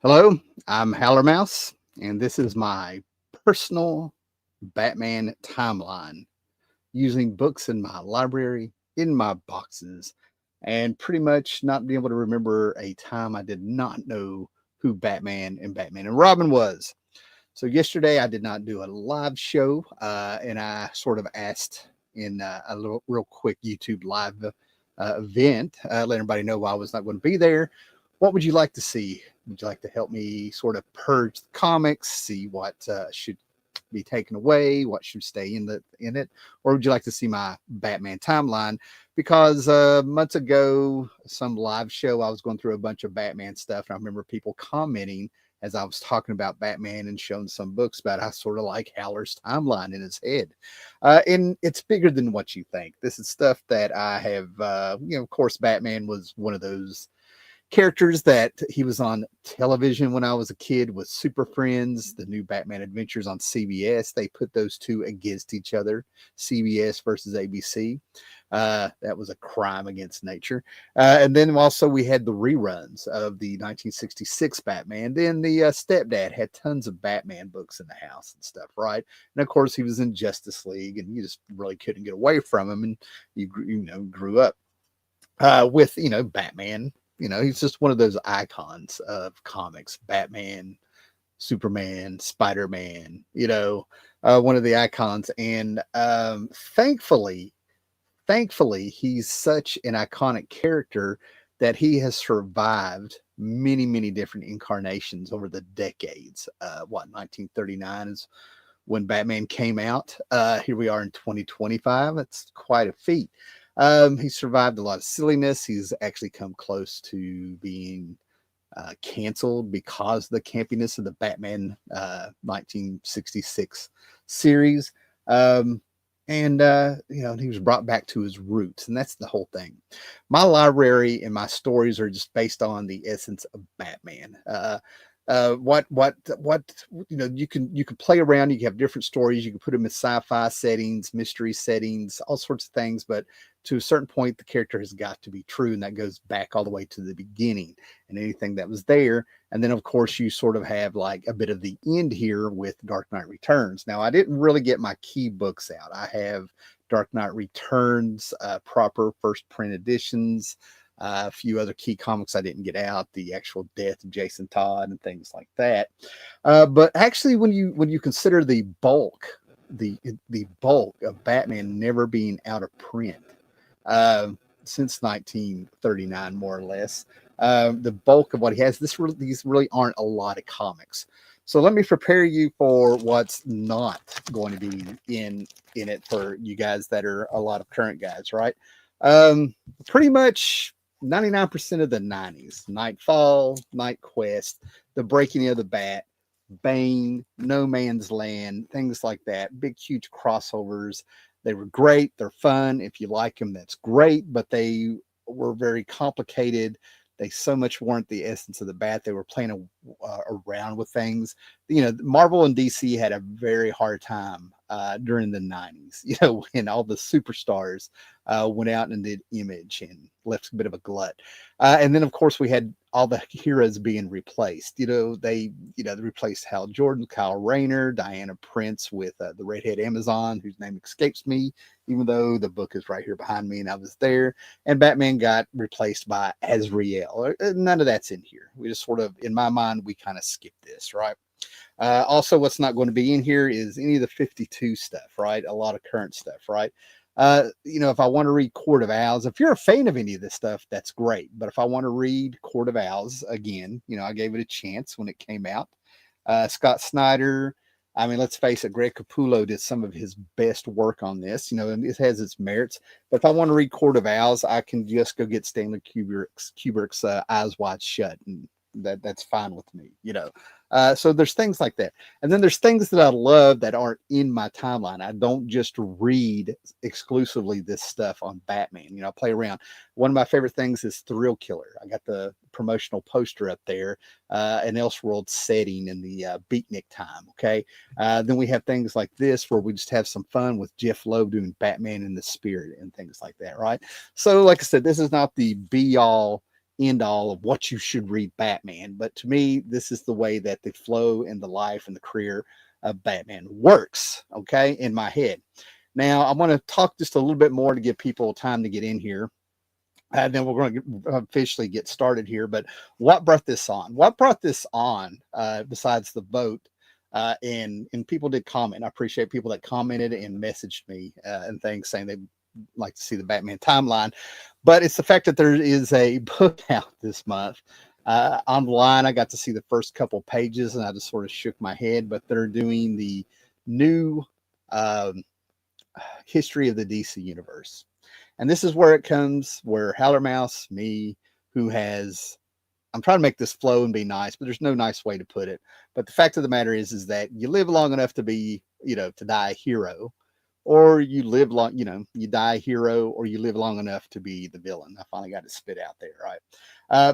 Hello, I'm Howler Mouse, and this is my personal Batman timeline using books in my library, in my boxes, and pretty much not being able to remember a time I did not know who Batman and Robin was. So, yesterday I did not do a live show, and I sort of asked in a little real quick YouTube live event, let everybody know why I was not going to be there. What would you like to see? Would you like to help me sort of purge the comics, see what should be taken away, what should stay in it, or would you like to see my Batman timeline? Because months ago, some live show, I was going through a bunch of Batman stuff, and I remember people commenting as I was talking about Batman and showing some books about how sort of like Howler's timeline in his head. And it's bigger than what you think. This is stuff that I have, of course, Batman was one of those characters that he was on television when I was a kid with Super Friends, the new Batman Adventures on CBS. They put those two against each other, CBS versus ABC. That was a crime against nature. And then also we had the reruns of the 1966 Batman. Then the stepdad had tons of Batman books in the house and stuff, right? And of course he was in Justice League, and you just really couldn't get away from him, and grew up with Batman. He's just one of those icons of comics. Batman, Superman, Spider-Man, one of the icons. And thankfully, he's such an iconic character that he has survived many, many different incarnations over the decades. 1939 is when Batman came out. Here we are in 2025. It's quite a feat. He survived a lot of silliness. He's actually come close to being canceled because of the campiness of the Batman 1966 series. And he was brought back to his roots, and that's the whole thing. My library and my stories are just based on the essence of Batman. You can play around. You can have different stories. You can put them in sci-fi settings, mystery settings, all sorts of things. But to a certain point, the character has got to be true, and that goes back all the way to the beginning and anything that was there. And then, of course, you sort of have like a bit of the end here with Dark Knight Returns. Now, I didn't really get my key books out. I have Dark Knight Returns, proper first print editions, a few other key comics I didn't get out, the actual death of Jason Todd and things like that. But actually, when you consider the bulk of Batman never being out of print uh, since 1939, more or less, the bulk of what he has, these really aren't a lot of comics. So let me prepare you for what's not going to be in it for you guys that are a lot of current guys, right? Pretty much 99% of the 90s. Nightfall, Night Quest, the breaking of the bat, Bane, No Man's Land, things like that. Big, huge crossovers. They were great. They're fun. If you like them, that's great, but they were very complicated. They so much weren't the essence of the bat. They were playing around with things. Marvel and DC had a very hard time during the 90s, when all the superstars went out and did Image and left a bit of a glut. And then, of course, we had all the heroes being replaced. They replaced Hal Jordan, Kyle Rayner, Diana Prince with the redhead Amazon, whose name escapes me, even though the book is right here behind me and I was there. And Batman got replaced by Azrael. None of that's in here. We just sort of, in my mind, we kind of skipped this, right? Also, what's not going to be in here is any of the 52 stuff, right? A lot of current stuff, right? If I want to read Court of Owls, if you're a fan of any of this stuff, that's great. But if I want to read Court of Owls again, I gave it a chance when it came out. Scott Snyder, I mean, let's face it, Greg Capullo did some of his best work on this, and it has its merits. But if I want to read Court of Owls, I can just go get Stanley Kubrick's Eyes Wide Shut, and that's fine with me. So there's things like that. And then there's things that I love that aren't in my timeline. I don't just read exclusively this stuff on Batman. I play around. One of my favorite things is Thrill Killer. I got the promotional poster up there, an Elseworld setting in the beatnik time. Okay. Then we have things like this where we just have some fun with Jeff Loeb doing Batman in the Spirit and things like that. Right. So, like I said, this is not the be all end all of what you should read Batman. But to me, this is the way that the flow and the life and the career of Batman works, okay, in my head. Now, I want to talk just a little bit more to give people time to get in here. And then we're going to officially get started here. But what brought this on? What brought this on, besides the vote? And people did comment. I appreciate people that commented and messaged me and things saying they'd like to see the Batman timeline. But it's the fact that there is a book out this month. Online, I got to see the first couple pages and I just sort of shook my head. But they're doing the new history of the DC universe. And this is where it comes, where Howler Mouse, me, who has, I'm trying to make this flow and be nice, but there's no nice way to put it. But the fact of the matter is that you live long enough to be, to die a hero, or you live long, you die a hero, or you live long enough to be the villain. I finally got it spit out there, right?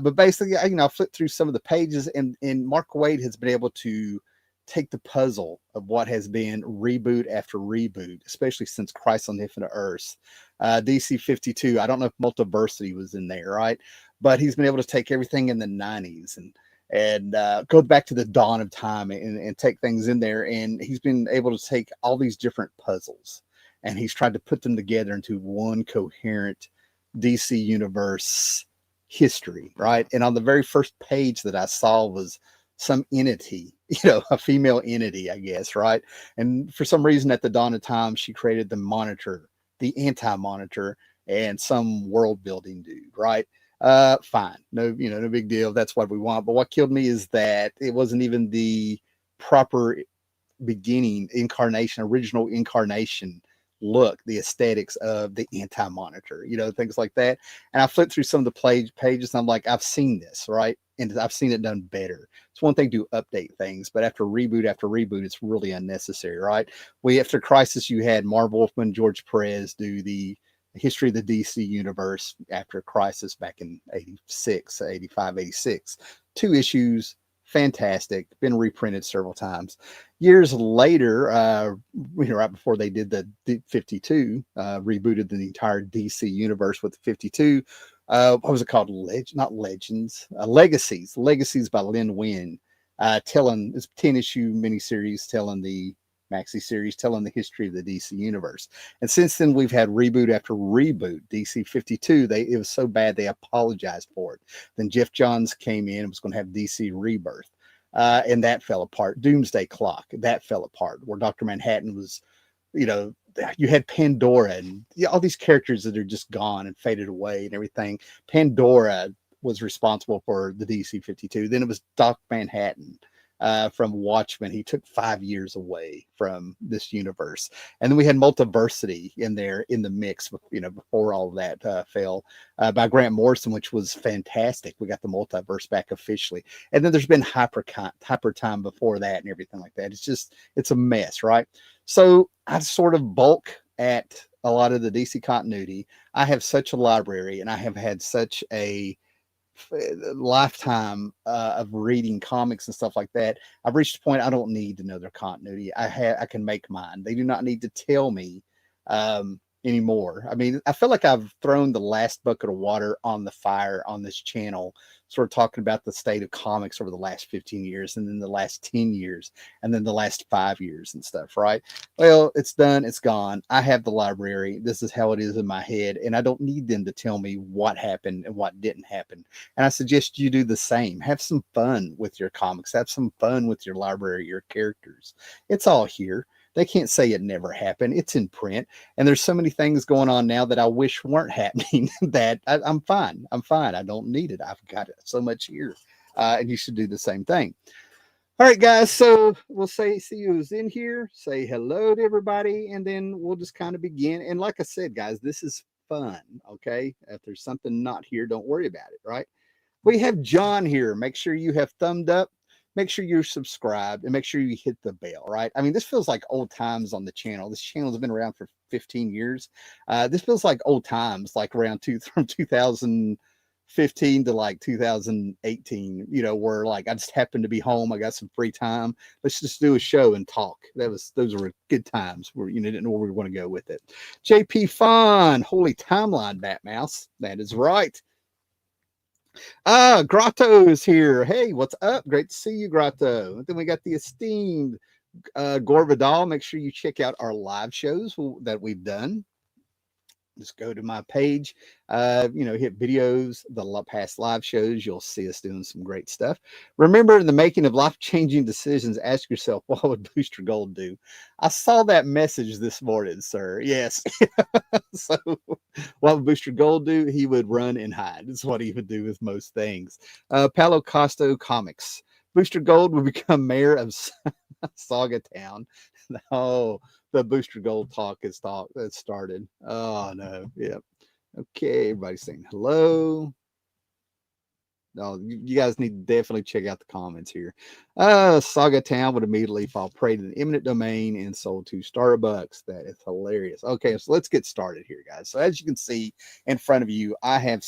But basically, I flipped through some of the pages, and Mark Waid has been able to take the puzzle of what has been reboot after reboot, especially since Crisis on Infinite Earths. DC 52, I don't know if Multiversity was in there, right? But he's been able to take everything in the 90s and go back to the dawn of time and take things in there. And he's been able to take all these different puzzles and he's tried to put them together into one coherent DC universe history, right? And on the very first page that I saw was some entity, a female entity, I guess, right? And for some reason at the dawn of time, she created the Monitor, the Anti-Monitor, and some world building dude, right? Fine. No, no big deal. That's what we want. But what killed me is that it wasn't even the proper beginning incarnation, original incarnation look, the aesthetics of the Anti-Monitor, things like that. And I flipped through some of the pages and I'm like, I've seen this, right? And I've seen it done better. It's one thing to update things, but after reboot, it's really unnecessary, right? After Crisis, you had Marv Wolfman, George Perez do the history of the DC universe after Crisis back in 86, 85, 86. 2 issues, fantastic, been reprinted several times. Years later, right before they did the 52, rebooted the entire DC universe with the 52. What was it called? Legacies by Len Wein, telling this 10-issue miniseries, telling the maxi series, telling the history of the DC universe. And since then, we've had reboot after reboot. DC 52, it was so bad they apologized for it. Then Jeff Johns came in and was going to have DC Rebirth, and that fell apart. Doomsday Clock, that fell apart. Where Dr. Manhattan was, you had Pandora and all these characters that are just gone and faded away and everything. Pandora was responsible for the DC 52. Then it was Doc Manhattan from Watchmen. He took 5 years away from this universe. And then we had Multiversity in there in the mix, before all of that fell, by Grant Morrison, which was fantastic. We got the multiverse back officially. And then there's been Hyper Time before that and everything like that. It's a mess, right? So I sort of bulk at a lot of the DC continuity. I have such a library and I have had such a lifetime of reading comics and stuff like that. I've reached a point I don't need to know their continuity. I can make mine. They do not need to tell me anymore. I mean, I feel like I've thrown the last bucket of water on the fire on this channel, sort of talking about the state of comics over the last 15 years and then the last 10 years and then the last 5 years and stuff, right? Well, it's done. It's gone. I have the library. This is how it is in my head. And I don't need them to tell me what happened and what didn't happen. And I suggest you do the same. Have some fun with your comics. Have some fun with your library, your characters. It's all here. They can't say it never happened. It's in print. And there's so many things going on now that I wish weren't happening that I'm fine. I'm fine. I don't need it. I've got it so much here. And you should do the same thing. All right, guys. So we'll see who's in here. Say hello to everybody. And then we'll just kind of begin. And like I said, guys, this is fun. Okay. If there's something not here, don't worry about it. Right. We have John here. Make sure you have thumbed up. Make sure you're subscribed and make sure you hit the bell, right? I mean, this feels like old times on the channel. This channel has been around for 15 years. This feels like old times, like around from 2015 to like 2018, where like I just happened to be home. I got some free time. Let's just do a show and talk. Those were good times where, didn't know where we were going to go with it. JP Fawn, Holy Timeline, Batmouse. That is right. Grotto is here. Hey, what's up? Great to see you, Grotto. Then we got the esteemed Gore Vidal. Make sure you check out our live shows that we've done. Just go to my page, hit videos, the past live shows. You'll see us doing some great stuff. Remember, in the making of life-changing decisions, ask yourself, what would Booster Gold do? I saw that message this morning, sir. Yes. So what would Booster Gold do? He would run and hide. It's what he would do with most things. Palo Costo Comics. Booster Gold would become mayor of Saga Town. Oh, the Booster Gold talk has started. Oh no, yeah. Okay, everybody's saying hello. Oh, you guys need to definitely check out the comments here. Saga Town would immediately fall prey to the eminent domain and sold to Starbucks. That is hilarious. Okay, so let's get started here, guys. So as you can see in front of you, I have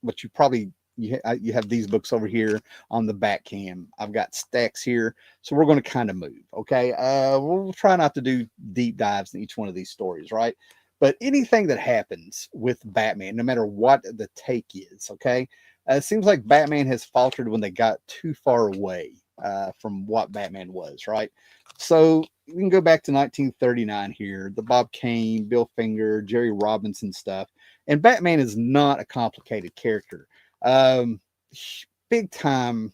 what you probably you have these books over here on the back cam. I've got stacks here, so we're going to kind of move. Okay, we'll try not to do deep dives in each one of these stories, right? But anything that happens with Batman, no matter what the take is, okay, it seems like Batman has faltered when they got too far away from what Batman was, right? So we can go back to 1939 here, the Bob Kane, Bill Finger, Jerry Robinson stuff. And Batman is not a complicated character. Um, Big time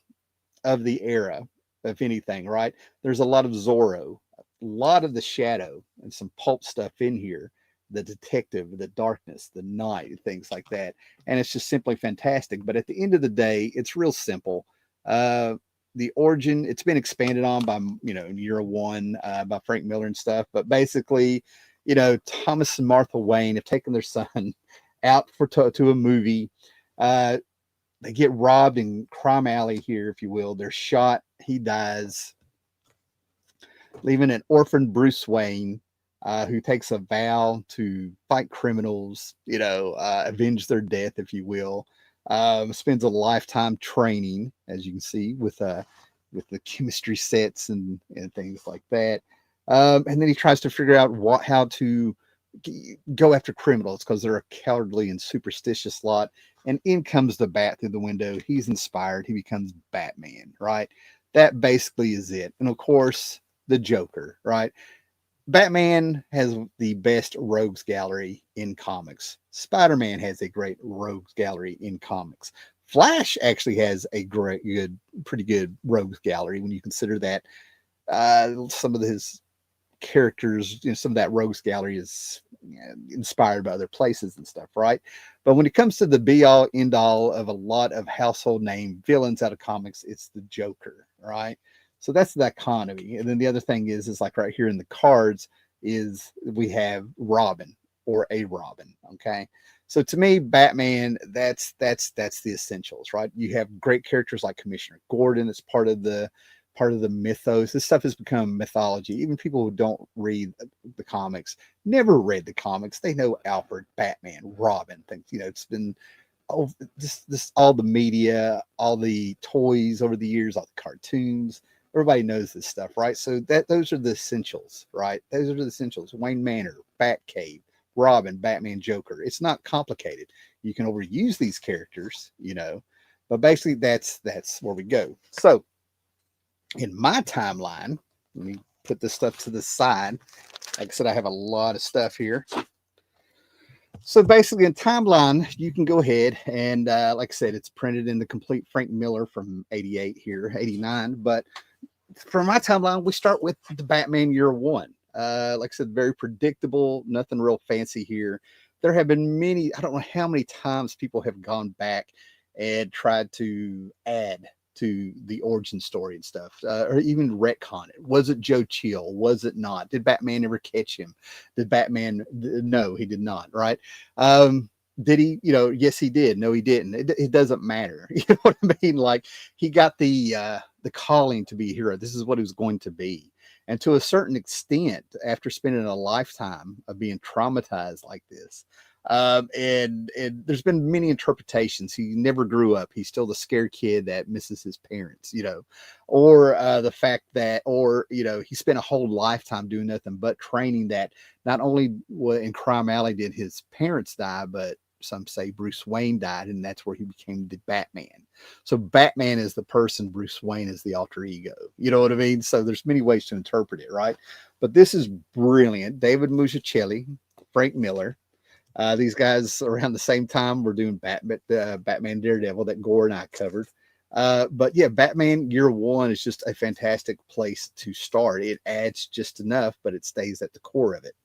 of the era, if anything, right? There's a lot of Zorro, a lot of the Shadow, and some pulp stuff in here. The detective, the darkness, the night, things like that. And it's just simply fantastic. But at the end of the day, it's real simple. The origin, it's been expanded on by, year one by Frank Miller and stuff. But basically, Thomas and Martha Wayne have taken their son out to a movie. They get robbed in Crime Alley here, if you will. They're shot. He dies, leaving an orphan Bruce Wayne who takes a vow to fight criminals, avenge their death, if you will. Spends a lifetime training, as you can see, with the chemistry sets and things like that. And then he tries to figure out how to go after criminals because they're a cowardly and superstitious lot. And in comes the bat through the window. He's inspired. He becomes Batman, right? That basically is it. And of course, the Joker, right? Batman has the best rogues gallery in comics. Spider-Man has a great rogues gallery in comics. Flash actually has a pretty good rogues gallery when you consider that some of his characters, some of that rogues gallery is inspired by other places and stuff, right? But when it comes to the be all end all of a lot of household name villains out of comics, it's the Joker, right? So that's the economy. And then the other thing is like right here in the cards is we have Robin or a Robin. Okay. So to me, Batman, that's the essentials, right? You have great characters like Commissioner Gordon. It's part of the mythos. This stuff has become mythology. Even people who don't read the comics, never read the comics, they know Alfred, Batman, Robin, things, it's been this all the media, all the toys over the years, all the cartoons. Everybody knows this stuff, right? So those are the essentials, right? Those are the essentials. Wayne Manor, Batcave, Robin, Batman, Joker. It's not complicated. You can overuse these characters, but basically that's where we go. So in my timeline, let me put this stuff to the side. Like I said, I have a lot of stuff here. So basically in timeline, you can go ahead and like I said, it's printed in the complete Frank Miller from 88 here, 89. But for my timeline, we start with the Batman year one. Like I said, very predictable, nothing real fancy here. There have been many, I don't know how many times people have gone back and tried to add to the origin story and stuff, or even retcon it. Was it Joe Chill? Was it not? Did Batman ever catch him? Did Batman? No, he did not. Right? Did he? Yes, he did. No, he didn't. It doesn't matter. You know what I mean? Like he got the calling to be a hero. This is what he was going to be. And to a certain extent, after spending a lifetime of being traumatized like this, and there's been many interpretations. He never grew up. He's still the scared kid that misses his parents, or the fact that, he spent a whole lifetime doing nothing but training that not only in Crime Alley did his parents die, but some say Bruce Wayne died, and that's where he became the Batman. So Batman is the person, Bruce Wayne is the alter ego. You know what I mean? So there's many ways to interpret it, right? But this is brilliant. David Mazzucchelli, Frank Miller. These guys around the same time were doing Batman Daredevil that Gore and I covered. But yeah, Batman Year One is just a fantastic place to start. It adds just enough, but it stays at the core of it.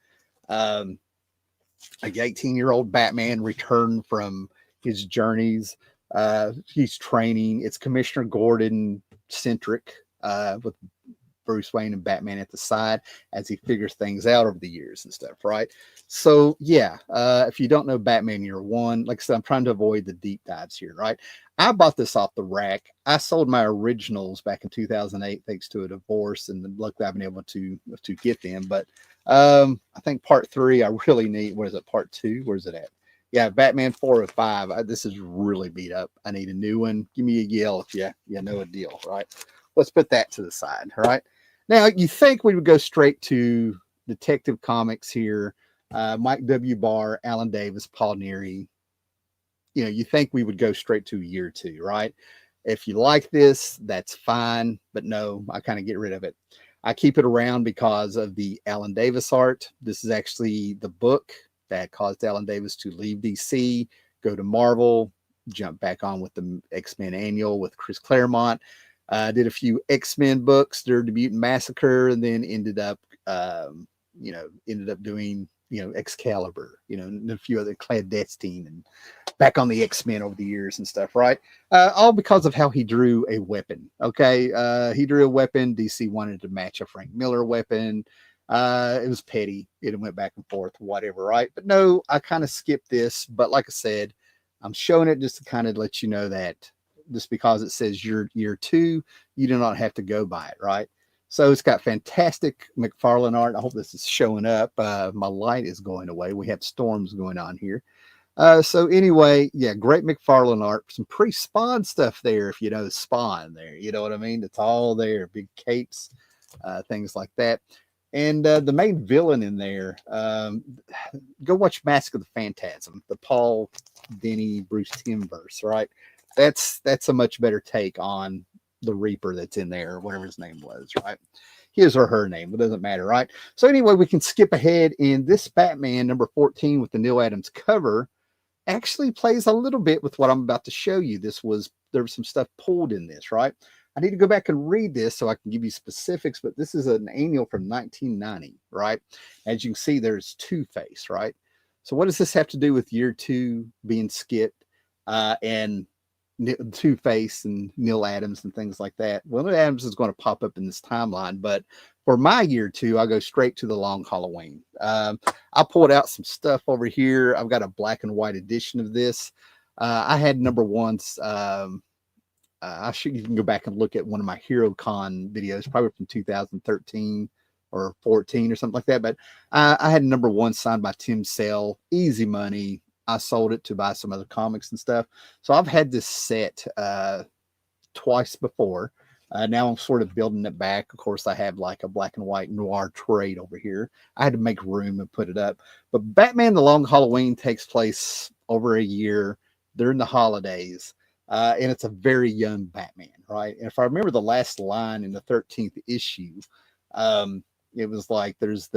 A 18-year-old Batman returned from his journeys. He's training. It's Commissioner Gordon centric, with Bruce Wayne and Batman at the side as he figures things out over the years and stuff, right? So yeah, if you don't know Batman Year One, like I said, I'm trying to avoid the deep dives here, right? I bought this off the rack. I sold my originals back in 2008 thanks to a divorce, and luckily I've been able to get them. But I think part 3 I really need. What is it? Part 2? Where's it at? Yeah, Batman 405. This is really beat up. I need a new one. Give me a yell if you know a deal, right? Let's put that to the side, all right? Now, you think we would go straight to Detective Comics here, Mike W. Barr, Alan Davis, Paul Neary. You know, you think we would go straight to Year Two, right? If you like this, that's fine. But no, I kind of get rid of it. I keep it around because of the Alan Davis art. This is actually the book that caused Alan Davis to leave DC, go to Marvel, jump back on with the X-Men Annual with Chris Claremont. Did a few X-Men books, during the Mutant Massacre, and then ended up doing, Excalibur, and a few other Clandestine, and back on the X-Men over the years and stuff, right? All because of how he drew a weapon. Okay. He drew a weapon. DC wanted to match a Frank Miller weapon. It was petty. It went back and forth, whatever, right? But no, I kind of skipped this. But like I said, I'm showing it just to kind of let you know that just because it says Year Two, you do not have to go by it, right? So it's got fantastic McFarlane art. I hope this is showing up. My light is going away. We have storms going on here. So anyway, yeah, great McFarlane art. Some pre-Spawn stuff there, if you know Spawn there. You know what I mean? It's all there. Big capes, things like that. And the main villain in there, go watch Mask of the Phantasm, the Paul Dini Bruce Timm verse, right? That's a much better take on the Reaper that's in there, or whatever his name was, right? His or her name, it doesn't matter, right? So anyway, we can skip ahead, in this Batman number 14 with the Neal Adams cover actually plays a little bit with what I'm about to show you. There was some stuff pulled in this, right? I need to go back and read this so I can give you specifics, but this is an annual from 1990, right? As you can see, there's Two-Face, right? So what does this have to do with Year Two being skipped, and Two-Face and Neal Adams and things like that? Well, Neal Adams is going to pop up in this timeline, but for my Year Two, I'll go straight to the Long Halloween. I pulled out some stuff over here. I've got a black and white edition of this. I had number ones. You can go back and look at one of my HeroCon videos, probably from 2013 or 14 or something like that. But I had number one signed by Tim Sale, easy money. I sold it to buy some other comics and stuff. So I've had this set twice before. Now I'm sort of building it back. Of course, I have like a black and white noir trade over here. I had to make room and put it up. But Batman The Long Halloween takes place over a year during the holidays. And it's a very young Batman, right? And if I remember the last line in the 13th issue, it was like there's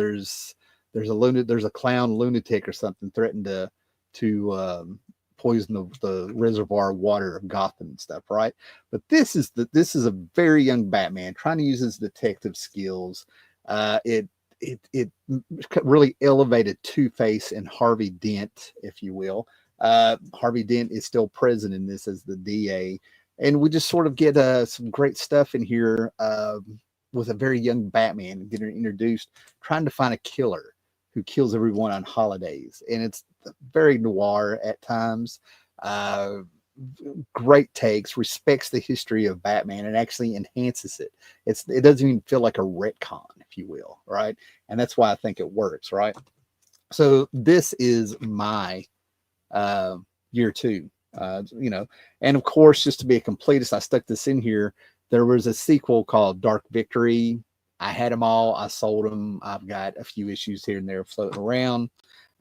a clown lunatic or something threatened to poison the reservoir water of Gotham and stuff, right? But this is a very young Batman trying to use his detective skills. It really elevated Two-Face and Harvey Dent, if you will. Harvey Dent is still present in this as the DA, and we just sort of get some great stuff in here with a very young Batman getting introduced, trying to find a killer who kills everyone on holidays, and it's very noir at times. Great takes, respects the history of Batman, and actually enhances it. It doesn't even feel like a retcon, if you will, right? And that's why I think it works, right? So this is my Year Two, and of course, just to be a completist, I stuck this in here. There was a sequel called Dark Victory. I had them all. I sold them. I've got a few issues here and there floating around.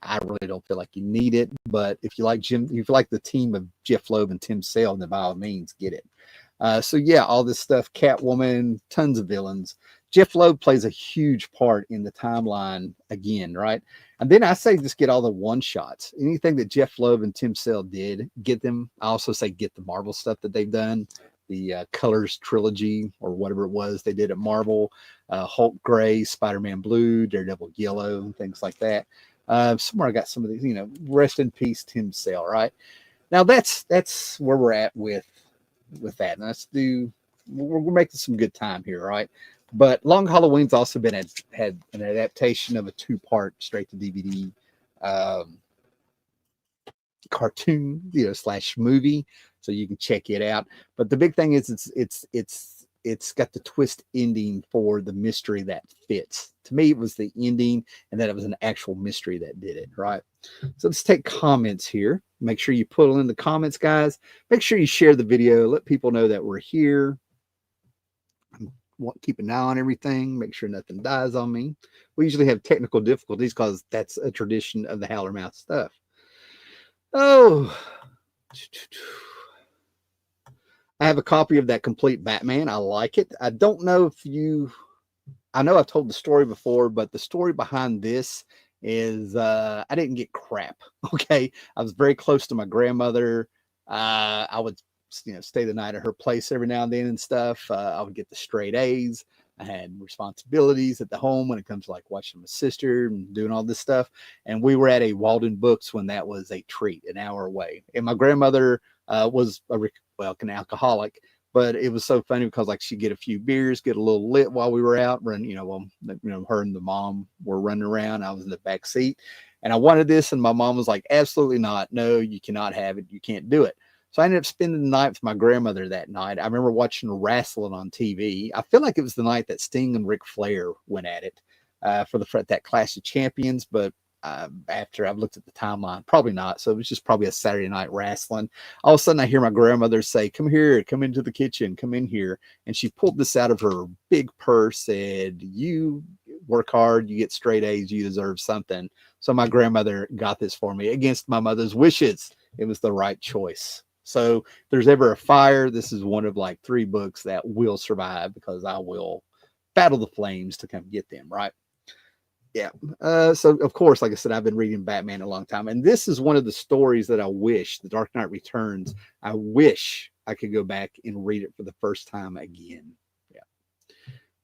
I really don't feel like you need it, but if you like if you like the team of Jeff Loeb and Tim Sale, then by all means, get it. So yeah, all this stuff, Catwoman, tons of villains. Jeff Loeb plays a huge part in the timeline again, right? And then I say just get all the one shots. Anything that Jeff Loeb and Tim Sale did, get them. I also say get the Marvel stuff that they've done, the Colors trilogy or whatever it was they did at Marvel, Hulk Gray, Spider-Man Blue, Daredevil Yellow, and things like that. Somewhere I got some of these, rest in peace, Tim Sale, right? Now that's where we're at with that. And we're making some good time here, right? But Long Halloween's also had an adaptation of a 2-part straight to DVD cartoon, / movie, so you can check it out. But the big thing is it's got the twist ending for the mystery that fits. To me, it was the ending, and that it was an actual mystery that did it, right? So let's take comments here. Make sure you put in the comments, guys. Make sure you share the video. Let people know that we're here. Keep an eye on everything. Make sure nothing dies on me. We usually have technical difficulties because that's a tradition of the Howler Mouth stuff. Oh, I have a copy of that complete Batman. I like it. I don't know if I know I've told the story before, but the story behind this is I didn't get crap. Okay. I was very close to my grandmother. I would, stay the night at her place every now and then and stuff. I would get the straight A's. I had responsibilities at the home when it comes to like watching my sister and doing all this stuff. And we were at a Walden Books when that was a treat, an hour away. And my grandmother was an alcoholic, but it was so funny because like she'd get a few beers, get a little lit while we were out running, her and the mom were running around. I was in the back seat and I wanted this. And my mom was like, absolutely not. No, you cannot have it. You can't do it. So I ended up spending the night with my grandmother that night. I remember watching wrestling on TV. I feel like it was the night that Sting and Ric Flair went at it for that Clash of Champions. But after I've looked at the timeline, probably not. So it was just probably a Saturday night wrestling. All of a sudden I hear my grandmother say, come here, come into the kitchen, come in here. And she pulled this out of her big purse, said, you work hard, you get straight A's, you deserve something. So my grandmother got this for me against my mother's wishes. It was the right choice. So if there's ever a fire, this is one of like 3 books that will survive because I will battle the flames to come get them, right? Yeah. So of course, like I said, I've been reading Batman a long time, and this is one of the stories that I wish, The Dark Knight Returns, I wish I could go back and read it for the first time again. Yeah.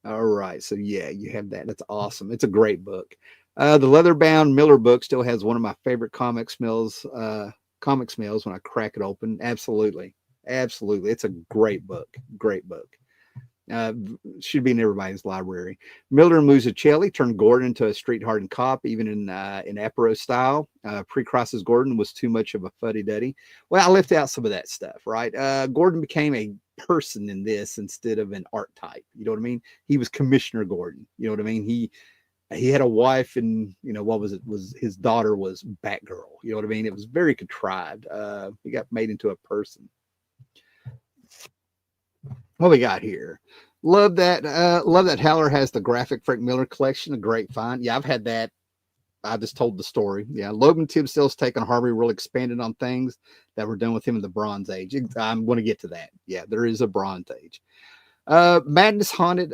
All right. So yeah, you have that. That's awesome. It's a great book. The leather-bound Miller book still has one of my favorite comic smells when I crack it open. Absolutely. It's a great book. Should be in everybody's library. Miller and Musichelli turned Gordon into a street-hardened cop, even in Aparo style. Pre-Crisis Gordon was too much of a fuddy-duddy. Well, I left out some of that stuff, right? Gordon became a person in this instead of an archetype. You know what I mean? He was Commissioner Gordon. You know what I mean? He had a wife, and what was it? Was his daughter was Batgirl. You know what I mean? It was very contrived. He got made into a person. What we got here? Love that Howler has the graphic Frank Miller collection. A great find. Yeah, I've had that. I just told the story. Yeah, Logan Timsdale's take on Harvey really expanded on things that were done with him in the Bronze Age. I'm going to get to that. Yeah, there is a Bronze Age. Madness Haunted.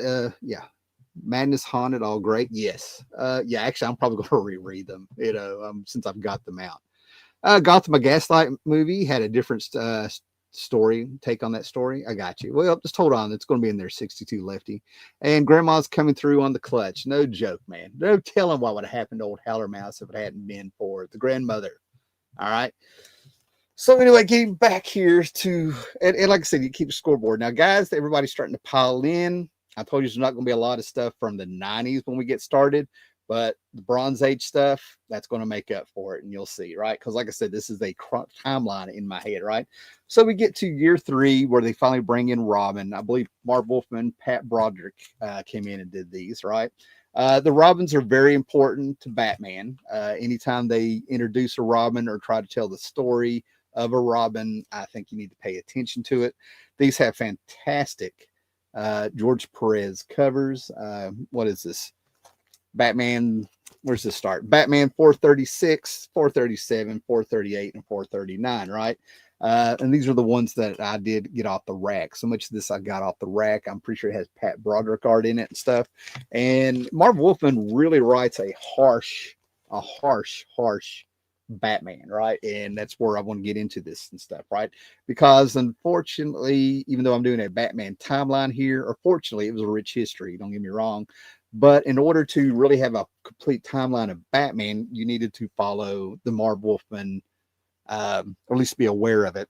Madness Haunted, all great. Yes. Actually, I'm probably going to reread them, since I've got them out. Gotham, a Gaslight movie, had a different take on that story. I got you. Well, just hold on. It's going to be in there, 62 Lefty. And Grandma's coming through on the clutch. No joke, man. No telling what would have happened to old Howler Mouse if it hadn't been for the grandmother. All right. So anyway, getting back here to, and like I said, you keep a scoreboard. Now, guys, everybody's starting to pile in. I told you there's not going to be a lot of stuff from the 90s when we get started, but the Bronze Age stuff, that's going to make up for it, and you'll see, right? Because like I said, this is a timeline in my head, right? So we get to year 3 where they finally bring in Robin. I believe Marv Wolfman, Pat Broderick came in and did these, right? The Robins are very important to Batman. Anytime they introduce a Robin or try to tell the story of a Robin, I think you need to pay attention to it. These have fantastic George Perez covers. What is this? Batman, where's this start? Batman 436, 437, 438, and 439, right? And these are the ones that I did get off the rack. So much of this I got off the rack. I'm pretty sure it has Pat Broderick art in it and stuff. And Marv Wolfman really writes a harsh Batman, right? And that's where I want to get into this and stuff, right? Because unfortunately, even though I'm doing a Batman timeline here, or fortunately, it was a rich history, don't get me wrong. But in order to really have a complete timeline of Batman, you needed to follow the Marv Wolfman, or at least be aware of it.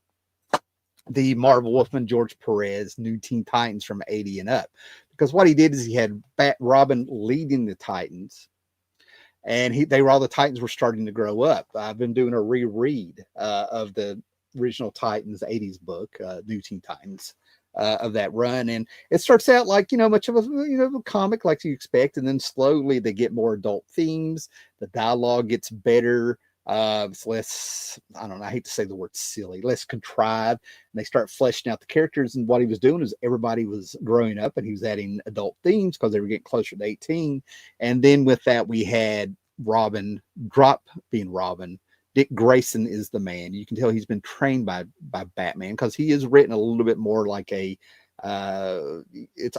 The Marv Wolfman, George Perez, New Teen Titans from 80 and up. Because what he did is he had Robin leading the Titans, and they were all the Titans were starting to grow up. I've been doing a reread of the original Titans 80s book, New Teen Titans, of that run, and it starts out like much of a comic like you expect, and then slowly they get more adult themes. The dialogue gets better. It's less, I don't know, I hate to say the word silly, less contrived, and they start fleshing out the characters. And what he was doing is everybody was growing up, and he was adding adult themes because they were getting closer to 18. And then with that, we had Robin being Robin. Dick Grayson is the man. You can tell he's been trained by Batman, because he is written a little bit more like it's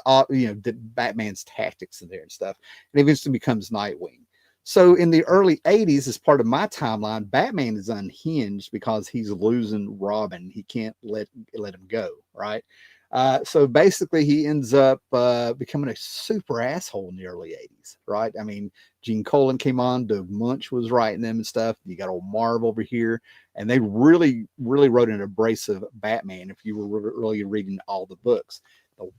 all the Batman's tactics in there and stuff, and eventually becomes Nightwing. So in the early 80s, as part of my timeline, Batman is unhinged because he's losing Robin. He can't let him go, right? So basically, he ends up becoming a super asshole in the early 80s, right? I mean, Gene Colan came on, Doug Munch was writing them and stuff. You got old Marv over here, and they really, really wrote an abrasive Batman if you were really reading all the books.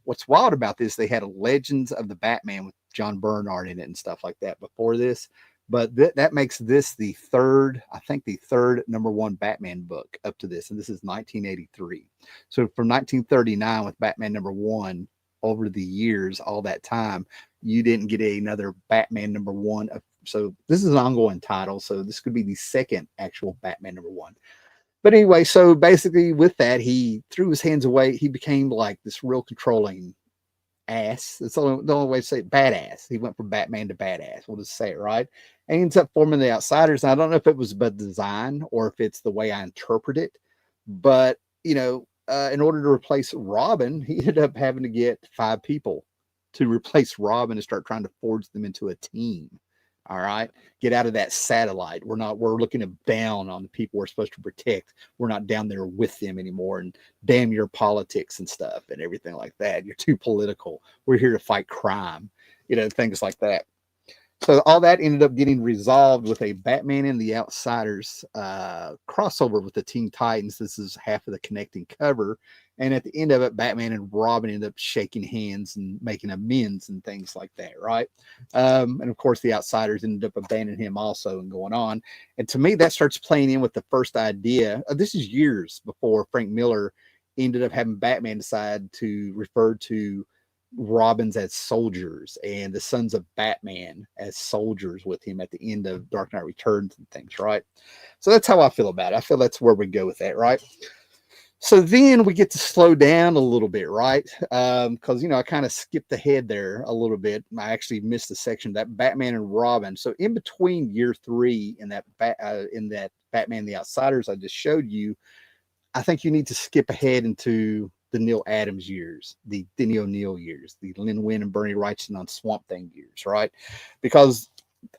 What's wild about this, they had a Legends of the Batman with John Bernard in it and stuff like that before this. But that makes this the third #1 Batman book up to this. And this is 1983. So from 1939 with Batman #1, over the years, all that time, you didn't get another Batman #1. So this is an ongoing title. So this could be the second actual Batman #1. But anyway, so basically with that, he threw his hands away. He became like this real controlling ass. That's the only way to say it, badass. He went from Batman to badass. We'll just say it, right? And he ends up forming the Outsiders. And I don't know if it was by design or if it's the way I interpret it, but in order to replace Robin, he ended up having to get 5 people to replace Robin and start trying to forge them into a team. All right. Get out of that satellite. We're looking down on the people we're supposed to protect. We're not down there with them anymore. And damn your politics and stuff and everything like that. You're too political. We're here to fight crime, things like that. So all that ended up getting resolved with a Batman and the Outsiders crossover with the Teen Titans. This is half of the connecting cover. And at the end of it, Batman and Robin end up shaking hands and making amends and things like that, right? And of course, the Outsiders ended up abandoning him also and going on. And to me, that starts playing in with the first idea. This is years before Frank Miller ended up having Batman decide to refer to Robins as soldiers and the Sons of Batman as soldiers with him at the end of Dark Knight Returns and things, right? So that's how I feel about it. I feel that's where we go with that, right? So then we get to slow down a little bit, right? Because I kind of skipped ahead there a little bit. I actually missed a section that Batman and Robin. So in between year 3 and that Batman the Outsiders I just showed you, I think you need to skip ahead into the Neil Adams years, the Denny O'Neil years, the Len Wein and Bernie Wrightson on Swamp Thing years, right? Because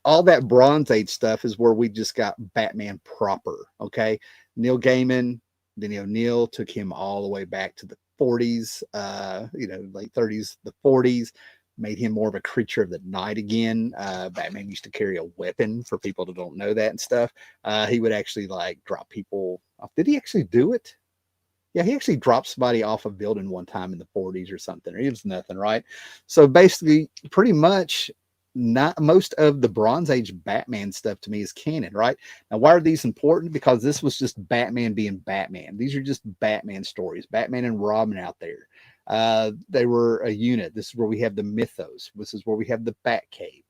all that Bronze Age stuff is where we just got Batman proper, okay? Neil Gaiman, Denny O'Neil took him all the way back to the 40s, late 30s, the 40s, made him more of a creature of the night again. Batman used to carry a weapon for people that don't know that and stuff. He would actually drop people off. Did he actually do it? Yeah, he actually dropped somebody off a building one time in the 40s or something. It was nothing, right? So basically, pretty much not most of the Bronze Age Batman stuff to me is canon, right? Now, why are these important? Because this was just Batman being Batman. These are just Batman stories, Batman and Robin out there. They were a unit. This is where we have the mythos. This is where we have the Batcave.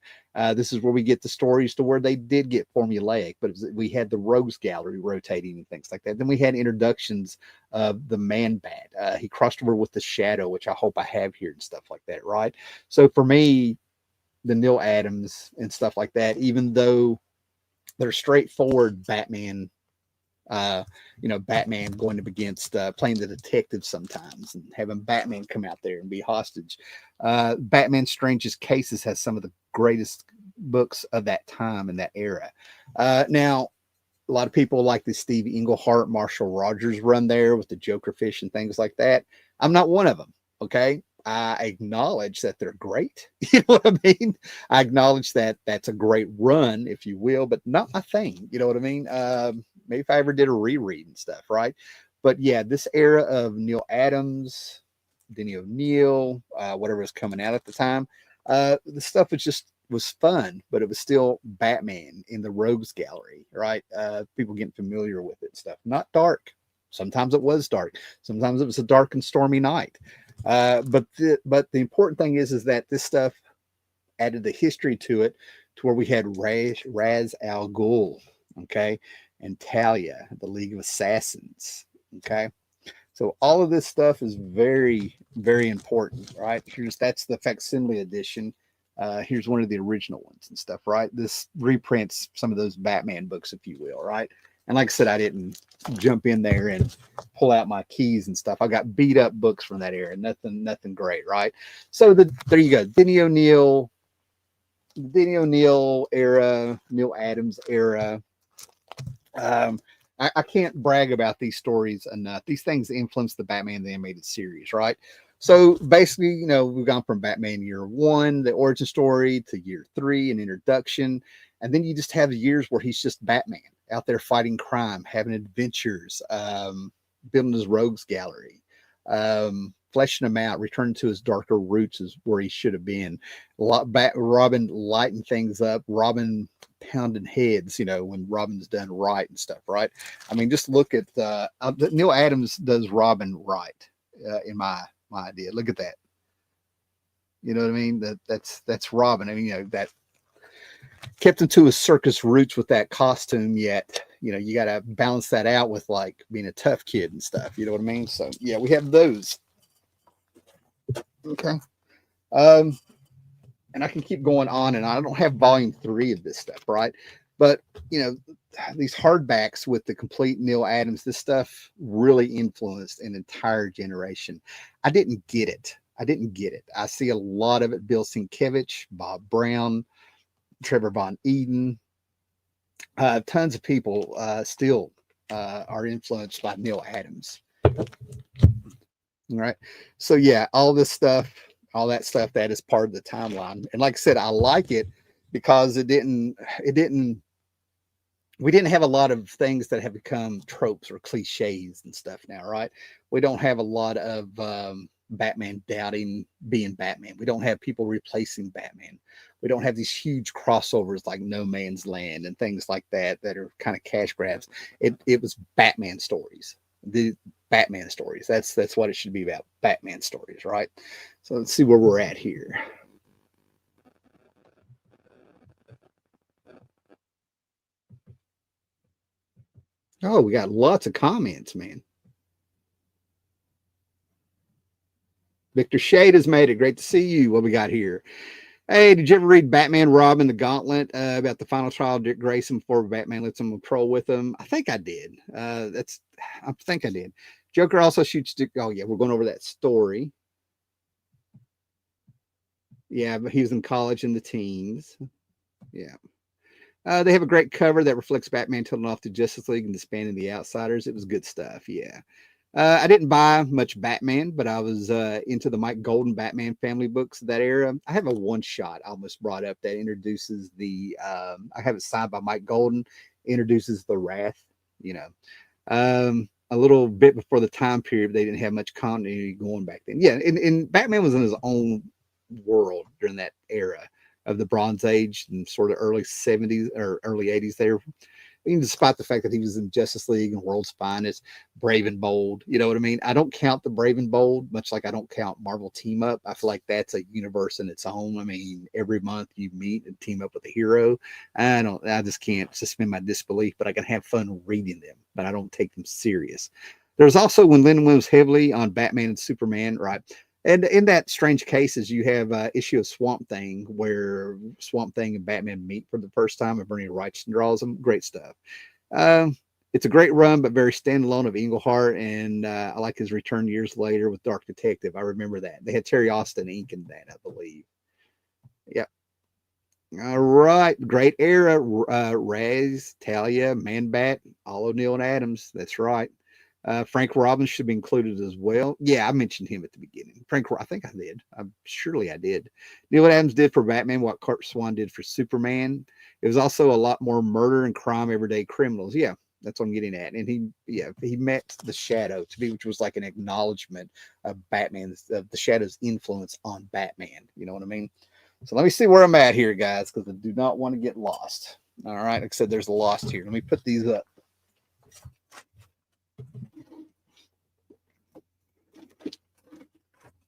This is where we get the stories to where they did get formulaic, but we had the Rogues Gallery rotating and things like that. Then we had introductions of the Man-Bat. He crossed over with the Shadow, which I hope I have here and stuff like that, right? So for me, the Neil Adams and stuff like that, even though they're straightforward Batman, Batman going up against playing the detective sometimes and having Batman come out there and be hostage. Batman Strangest Cases has some of the greatest books of that time and that era. Now, a lot of people like the Steve Englehart, Marshall Rogers run there with the Joker fish and things like that. I'm not one of them. Okay. I acknowledge that they're great. You know what I mean? I acknowledge that that's a great run, if you will, but not my thing. You know what I mean? Maybe if I ever did a reread and stuff, right? But yeah, this era of Neil Adams, Denny O'Neil, whatever was coming out at the time, the stuff was fun, but it was still Batman in the Rogues Gallery, right? People getting familiar with it and stuff. Not dark. Sometimes it was dark. Sometimes it was a dark and stormy night. But the important thing is that this stuff added the history to it, to where we had Ra's al Ghul, okay, and Talia, the League of Assassins, okay. So all of this stuff is very, very important, right? That's the facsimile edition. Here's one of the original ones and stuff, right? This reprints some of those Batman books, if you will, right? And like I said, I didn't jump in there and pull out my keys and stuff. I got beat up books from that era. Nothing great, right? So there you go. Denny O'Neil era, Neil Adams era. I can't brag about these stories enough. These things influenced the Batman the Animated Series, right? So basically, we've gone from Batman year 1, the origin story, to year 3, an introduction. And then you just have years where he's just Batman out there fighting crime, having adventures, building his rogues gallery, fleshing him out, returning to his darker roots is where he should have been. Robin lighting things up, Robin pounding heads, when Robin's done right and stuff, right? I mean, just look at Neil Adams does Robin right, in my idea. Look at that. You know what I mean? That's Robin. I mean, that kept him to his circus roots with that costume, yet you got to balance that out with like being a tough kid and stuff. You know what I mean? So yeah, we have those. Okay. And I can keep going on, and I don't have volume 3 of this stuff, right? But these hardbacks with the complete Neil Adams, this stuff really influenced an entire generation. I didn't get it. I see a lot of it. Bill Sienkiewicz, Bob Brown, Trevor Von Eden, tons of people still are influenced by Neil Adams. All right. So yeah, all that stuff, that is part of the timeline. And like I said, I like it because we didn't have a lot of things that have become tropes or cliches and stuff now, right? We don't have a lot of Batman doubting being Batman. We don't have people replacing Batman. We don't have these huge crossovers like No Man's Land and things like that are kind of cash grabs. It was Batman stories. The Batman stories. That's what it should be about. Batman stories, right? So let's see where we're at here. Oh, we got lots of comments, man. Victor Shade has made it. Great to see you. What we got here? Hey, did you ever read Batman Robin the Gauntlet about the final trial of Dick Grayson before Batman lets him patrol with him? I think I did. I think I did. Joker also shoots Dick. Oh, yeah, we're going over that story. Yeah, but he was in college in the teens. Yeah. They have a great cover that reflects Batman telling off the Justice League and disbanding the Outsiders. It was good stuff. Yeah. I didn't buy much Batman, but I was into the Mike Golden Batman family books of that era. I have a one shot I almost brought up that introduces I have it signed by Mike Golden, introduces the Wrath, a little bit before the time period. They didn't have much continuity going back then. Yeah, and Batman was in his own world during that era of the Bronze Age and sort of early 70s or early 80s there. Even despite the fact that he was in Justice League and World's Finest, Brave and Bold, you know what I mean? I don't count the Brave and Bold, much like I don't count Marvel Team Up. I feel like that's a universe in its own. I mean, every month you meet and team up with a hero. I just can't suspend my disbelief, but I can have fun reading them, but I don't take them serious. There's also when Lin was heavily on Batman and Superman, right? And in that Strange Cases, you have issue of Swamp Thing where Swamp Thing and Batman meet for the first time, and Bernie Wrightson draws them. Great stuff. Um, it's a great run, but very standalone of Englehart, and I like his return years later with Dark Detective. I remember that they had Terry Austin ink in that, I believe. Yep. All right, great era. Raz, Talia, Man Bat, all O'Neill and Adams. That's right. Frank Robbins should be included as well. Yeah, I mentioned him at the beginning. I think I did. Surely I did. Neil Adams did for Batman what Curt Swan did for Superman. It was also a lot more murder and crime, everyday criminals. Yeah, that's what I'm getting at. And he met the Shadow to me, which was like an acknowledgement of Batman's, of the Shadow's influence on Batman. You know what I mean? So let me see where I'm at here, guys, because I do not want to get lost. All right, like I said, there's a lost here. Let me put these up.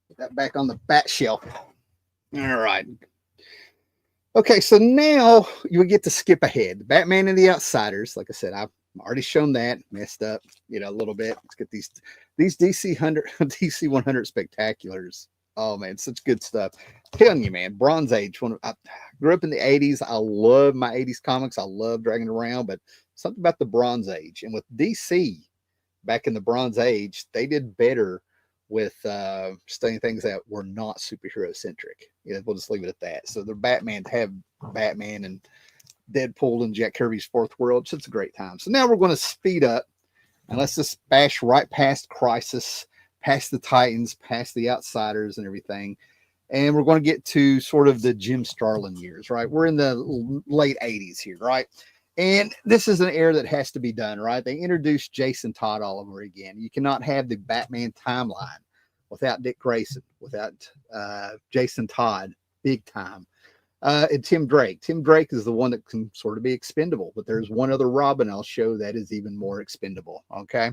Put that back on the bat shelf. All right. Okay, so now you would get to skip ahead. Batman and the Outsiders. Like I said, I've already shown that. Messed up, a little bit. Let's get these DC 100, DC 100 spectaculars. Oh man, such good stuff. I'm telling you, man, Bronze Age. When I grew up in the 80s, I love my 80s comics. I love dragging around, but something about the Bronze Age. And with DC back in the Bronze Age, they did better with studying things that were not superhero centric. We'll just leave it at that. So the Batman to have Batman and Deadpool and Jack Kirby's Fourth World, it's a great time. So now we're going to speed up and let's just bash right past Crisis, past the Titans, past the Outsiders and everything. And we're going to get to sort of the Jim Starlin years, right? We're in the late 80s here, right? And this is an era that has to be done, right? They introduced Jason Todd all over again. You cannot have the Batman timeline without Dick Grayson, without Jason Todd, big time. And Tim Drake. Tim Drake is the one that can sort of be expendable, but there's one other Robin I'll show that is even more expendable, okay?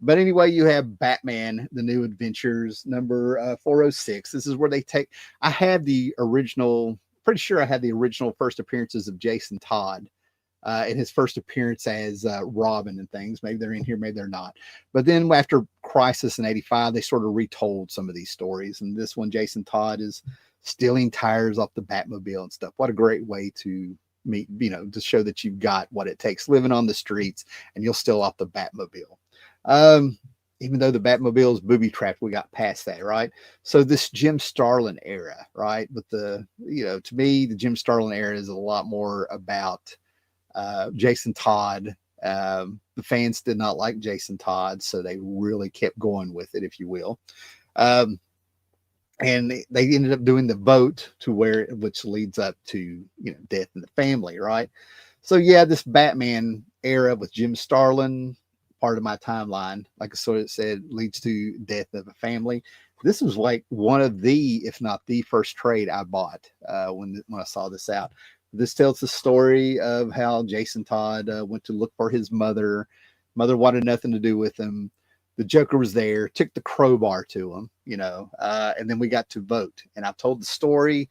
But anyway, you have Batman, The New Adventures, number 406. This is where they take, I had the original, pretty sure I had the original first appearances of Jason Todd in his first appearance as Robin and things. Maybe they're in here, maybe they're not. But then after Crisis in 85, they sort of retold some of these stories. And this one, Jason Todd is stealing tires off the Batmobile and stuff. What a great way to meet, to show that you've got what it takes living on the streets and you'll steal off the Batmobile. Even though the Batmobile is booby trapped, we got past that, right? So this Jim Starlin era, right? But to me, the Jim Starlin era is a lot more about Jason Todd. The fans did not like Jason Todd, so they really kept going with it, if you will. And they ended up doing the vote to which leads up to, Death in the Family, right? So yeah, this Batman era with Jim Starlin, part of my timeline, like I sort of said, leads to Death of a Family. This was like one of the, if not the first trade I bought when I saw this out. This tells the story of how Jason Todd went to look for his mother. Mother wanted nothing to do with him. The Joker was there, took the crowbar to him, and then we got to vote. And I've told the story,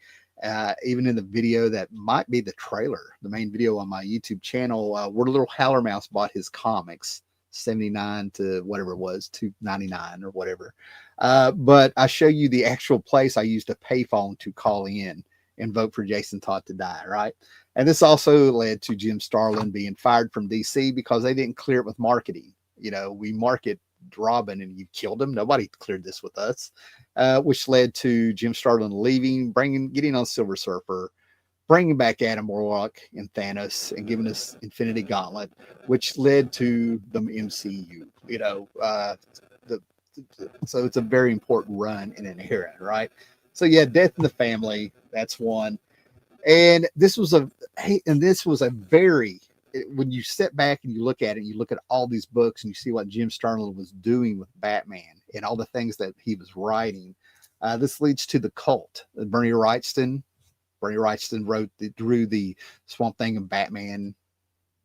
even in the video that might be the trailer, the main video on my YouTube channel, where Little Howler Mouse bought his comics, 79 to whatever it was, 299 or whatever. But I show you the actual place I used a payphone to call in and vote for Jason Todd to die, right? And this also led to Jim Starlin being fired from DC because they didn't clear it with marketing. We market Robin and you killed him. Nobody cleared this with us, which led to Jim Starlin leaving, getting on Silver Surfer, bringing back Adam Warlock and Thanos and giving us Infinity Gauntlet, which led to the MCU, so it's a very important run in an era, right? So yeah, Death in the Family, that's one. And this was a very, when you step back and you look at it, you look at all these books and you see what Jim Starlin was doing with Batman and all the things that he was writing. This leads to The Cult. Bernie Wrightson drew the Swamp Thing and Batman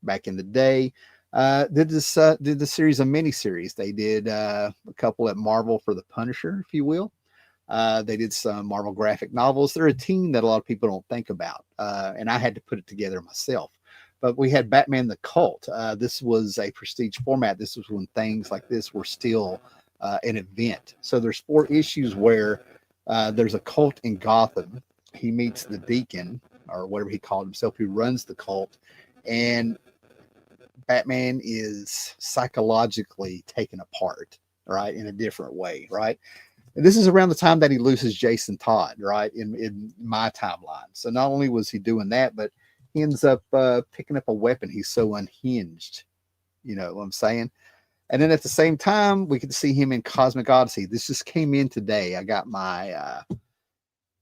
back in the day. Did the series of miniseries. They did a couple at Marvel for the Punisher, if you will. They did some Marvel graphic novels. They're a team that a lot of people don't think about, and I had to put it together myself. But we had Batman the Cult. This was a prestige format. This was when things like this were still an event. So there's 4 issues where There's a cult in Gotham. He meets the deacon, or whatever he called himself, who runs the cult, and Batman is psychologically taken apart, right, in a different way, right? And this is around the time that he loses Jason Todd, right, in my timeline. So not only was he doing that, but he ends up picking up a weapon. He's so unhinged, you know what I'm saying? And then at the same time, we could see him in Cosmic Odyssey. This just came in today. I got my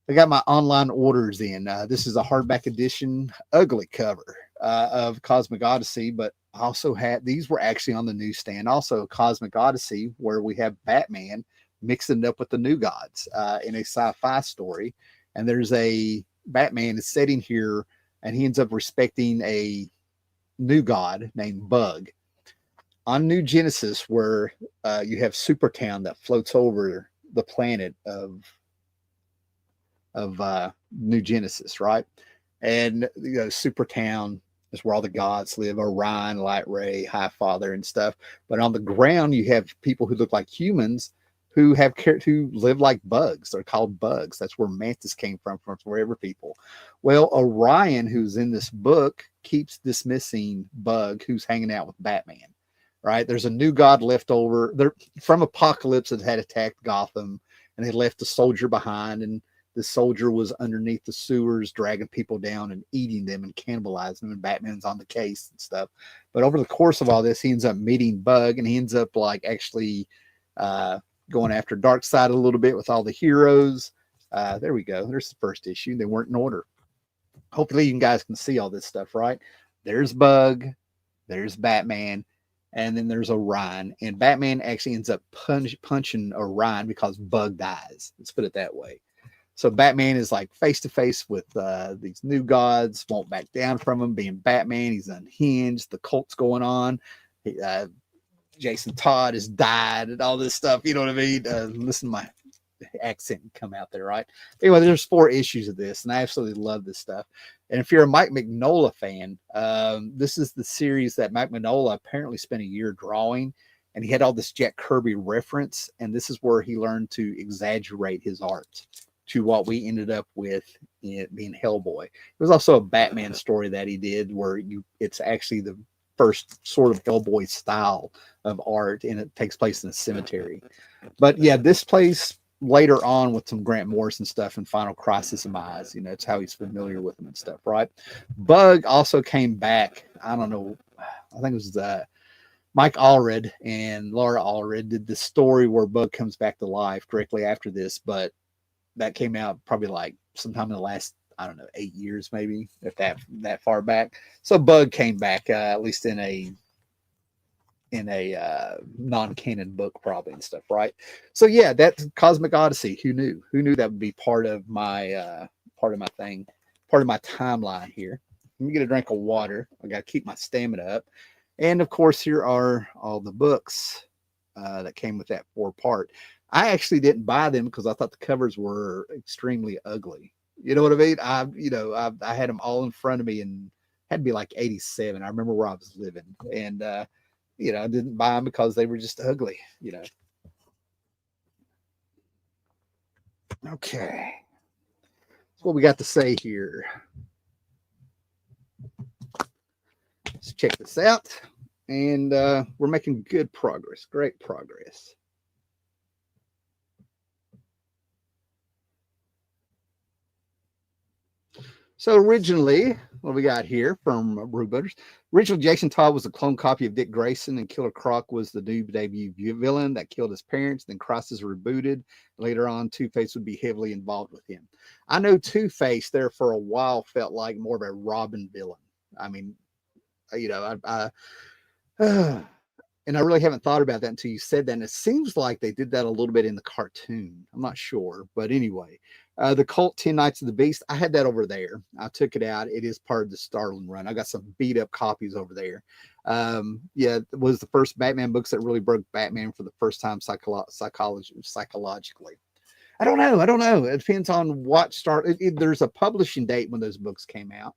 online orders in. This is a hardback edition, ugly cover of Cosmic Odyssey, but also had these were actually on the newsstand. Also, Cosmic Odyssey, where we have Batman mixing it up with the New Gods in a sci-fi story. And there's a Batman is sitting here, and he ends up respecting a new god named Bug on New Genesis, where you have Supertown that floats over the planet of New Genesis, right? And you know, Supertown is where all the gods live: Orion, Light Ray, High Father, and stuff. But on the ground, you have people who look like humans who live like bugs. They're called bugs. That's where Mantis came from forever people. Well, Orion, who's in this book, keeps dismissing Bug, who's hanging out with Batman. Right? There's a new god left over there from Apocalypse that had attacked Gotham, and they left a soldier behind, and the soldier was underneath the sewers, dragging people down and eating them and cannibalizing them. And Batman's on the case and stuff. But over the course of all this, he ends up meeting Bug, and he ends up like actually going after Darkseid a little bit with all the heroes. There we go. There's the first issue. They weren't in order. Hopefully, you guys can see all this stuff, right? There's Bug. There's Batman. And then there's Orion. And Batman actually ends up punching Orion because Bug dies. Let's put it that way. So Batman is like face to face with these new gods, won't back down from him, being Batman. He's unhinged. The cult's going on. Jason Todd has died and all this stuff. You know what I mean? Listen to my accent come out there, right? Anyway, there's 4 issues of this, and I absolutely love this stuff. And if you're a Mike Mignola fan, this is the series that Mike Mignola apparently spent a year drawing, and he had all this Jack Kirby reference, and this is where he learned to exaggerate his art to what we ended up with in being Hellboy. It was also a Batman story that he did where it's actually the first sort of Hellboy style of art, and it takes place in a cemetery. But yeah, this plays later on with some Grant Morrison stuff and Final Crisis in my eyes. You know, it's how he's familiar with them and stuff, right? Bug also came back. I don't know. I think it was Mike Allred and Laura Allred did the story where Bug comes back to life directly after this, but that came out probably like sometime in the last, I don't know, 8 years, maybe, if that far back. So Bug came back, at least in a non-canon book, probably, and stuff, right? So yeah, that's Cosmic Odyssey. Who knew that would be part of my thing, part of my timeline here. Let me get a drink of water. I got to keep my stamina up. And of course, here are all the books that came with that 4-part. I actually didn't buy them because I thought the covers were extremely ugly. You know what I mean? I had them all in front of me, and had to be like 87. I remember where I was living, and I didn't buy them because they were just ugly. Okay, that's what we got to say here. Let's check this out, and we're making good progress. Great progress. So originally, what we got here from Rude Butters, originally Jason Todd was a clone copy of Dick Grayson, and Killer Croc was the new debut villain that killed his parents. Then Crisis rebooted. Later on, Two-Face would be heavily involved with him. I know Two-Face there for a while felt like more of a Robin villain. I mean, and I really haven't thought about that until you said that. And it seems like they did that a little bit in the cartoon. I'm not sure. But anyway, the Cult 10 Nights of the Beast, I had that over there. I took it out. It is part of the Starlin run. I got some beat up copies over there. It was the first Batman books that really broke Batman for the first time psychologically. I don't know. It depends on what there's a publishing date when those books came out.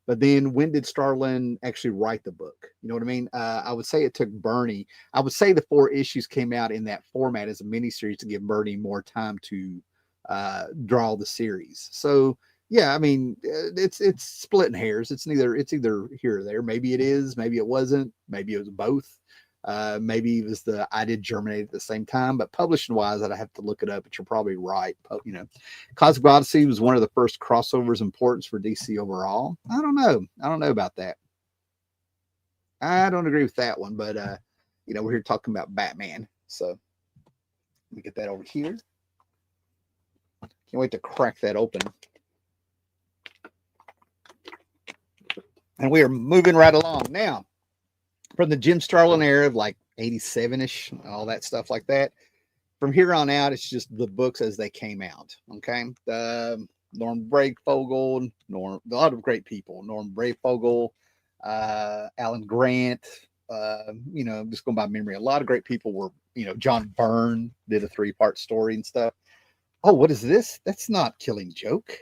But then when did Starlin actually write the book? You know what I mean? I would say it took Bernie. I would say the 4 issues came out in that format as a miniseries to give Bernie more time to draw the series. So yeah, I mean, it's splitting hairs. It's either here or there. Maybe it is, maybe it wasn't, maybe it was both. Maybe it was the I did germinate at the same time, but publishing wise, I'd have to look it up. But you're probably right. You know, Cosmic Odyssey was one of the first crossovers importance for DC overall. I don't know. I don't know about that. I don't agree with that one, but you know, we're here talking about Batman, so let me get that over here. Can't wait to crack that open. And we are moving right along now from the Jim Starlin era of like 87-ish, all that stuff like that. From here on out, it's just the books as they came out. Okay. Norm Breyfogle, a lot of great people. Norm Breyfogle, Alan Grant, you know, just going by memory. A lot of great people were, you know, John Byrne did a 3-part story and stuff. Oh, what is this? That's not Killing Joke.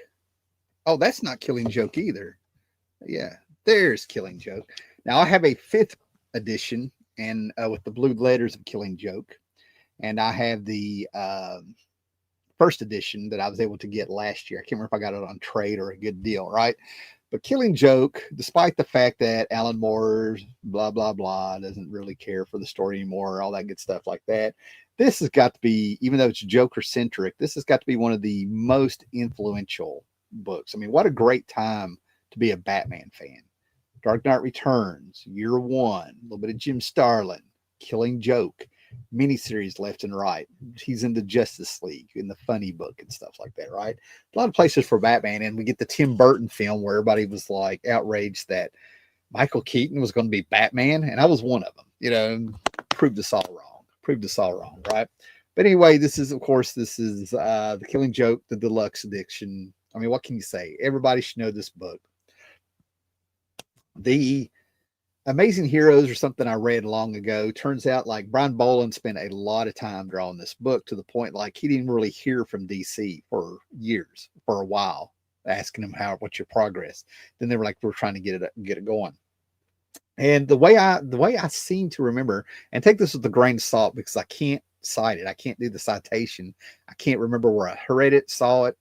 Oh, that's not Killing Joke either. Yeah, there's Killing Joke. Now I have a 5th edition and with the blue letters of Killing Joke, and I have the 1st edition that I was able to get last year. I can't remember if I got it on trade or a good deal, right? But Killing Joke, despite the fact that Alan Moore, blah, blah, blah, doesn't really care for the story anymore, all that good stuff like that, this has got to be, even though it's Joker-centric, this has got to be one of the most influential books. I mean, what a great time to be a Batman fan. Dark Knight Returns, Year One, a little bit of Jim Starlin, Killing Joke, miniseries left and right. He's in the Justice League, in the funny book and stuff like that, right? A lot of places for Batman. And we get the Tim Burton film where everybody was like outraged that Michael Keaton was going to be Batman. And I was one of them, you know, proved us all wrong, right? But anyway, this is the Killing Joke, the deluxe edition. I mean, what can you say? Everybody should know this book. The Amazing Heroes or something I read long ago. Turns out like Brian Boland spent a lot of time drawing this book to the point like he didn't really hear from DC for years, for a while, asking him what's your progress. Then they were like, we're trying to get it going. And the way I seem to remember, and take this with a grain of salt because I can't cite it. I can't do the citation. I can't remember where I read it, saw it.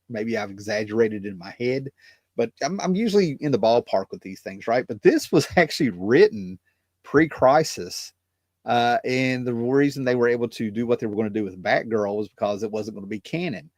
Maybe I've exaggerated in my head. But I'm usually in the ballpark with these things, right? But this was actually written pre-crisis. And the reason they were able to do what they were going to do with Batgirl was because it wasn't going to be canon.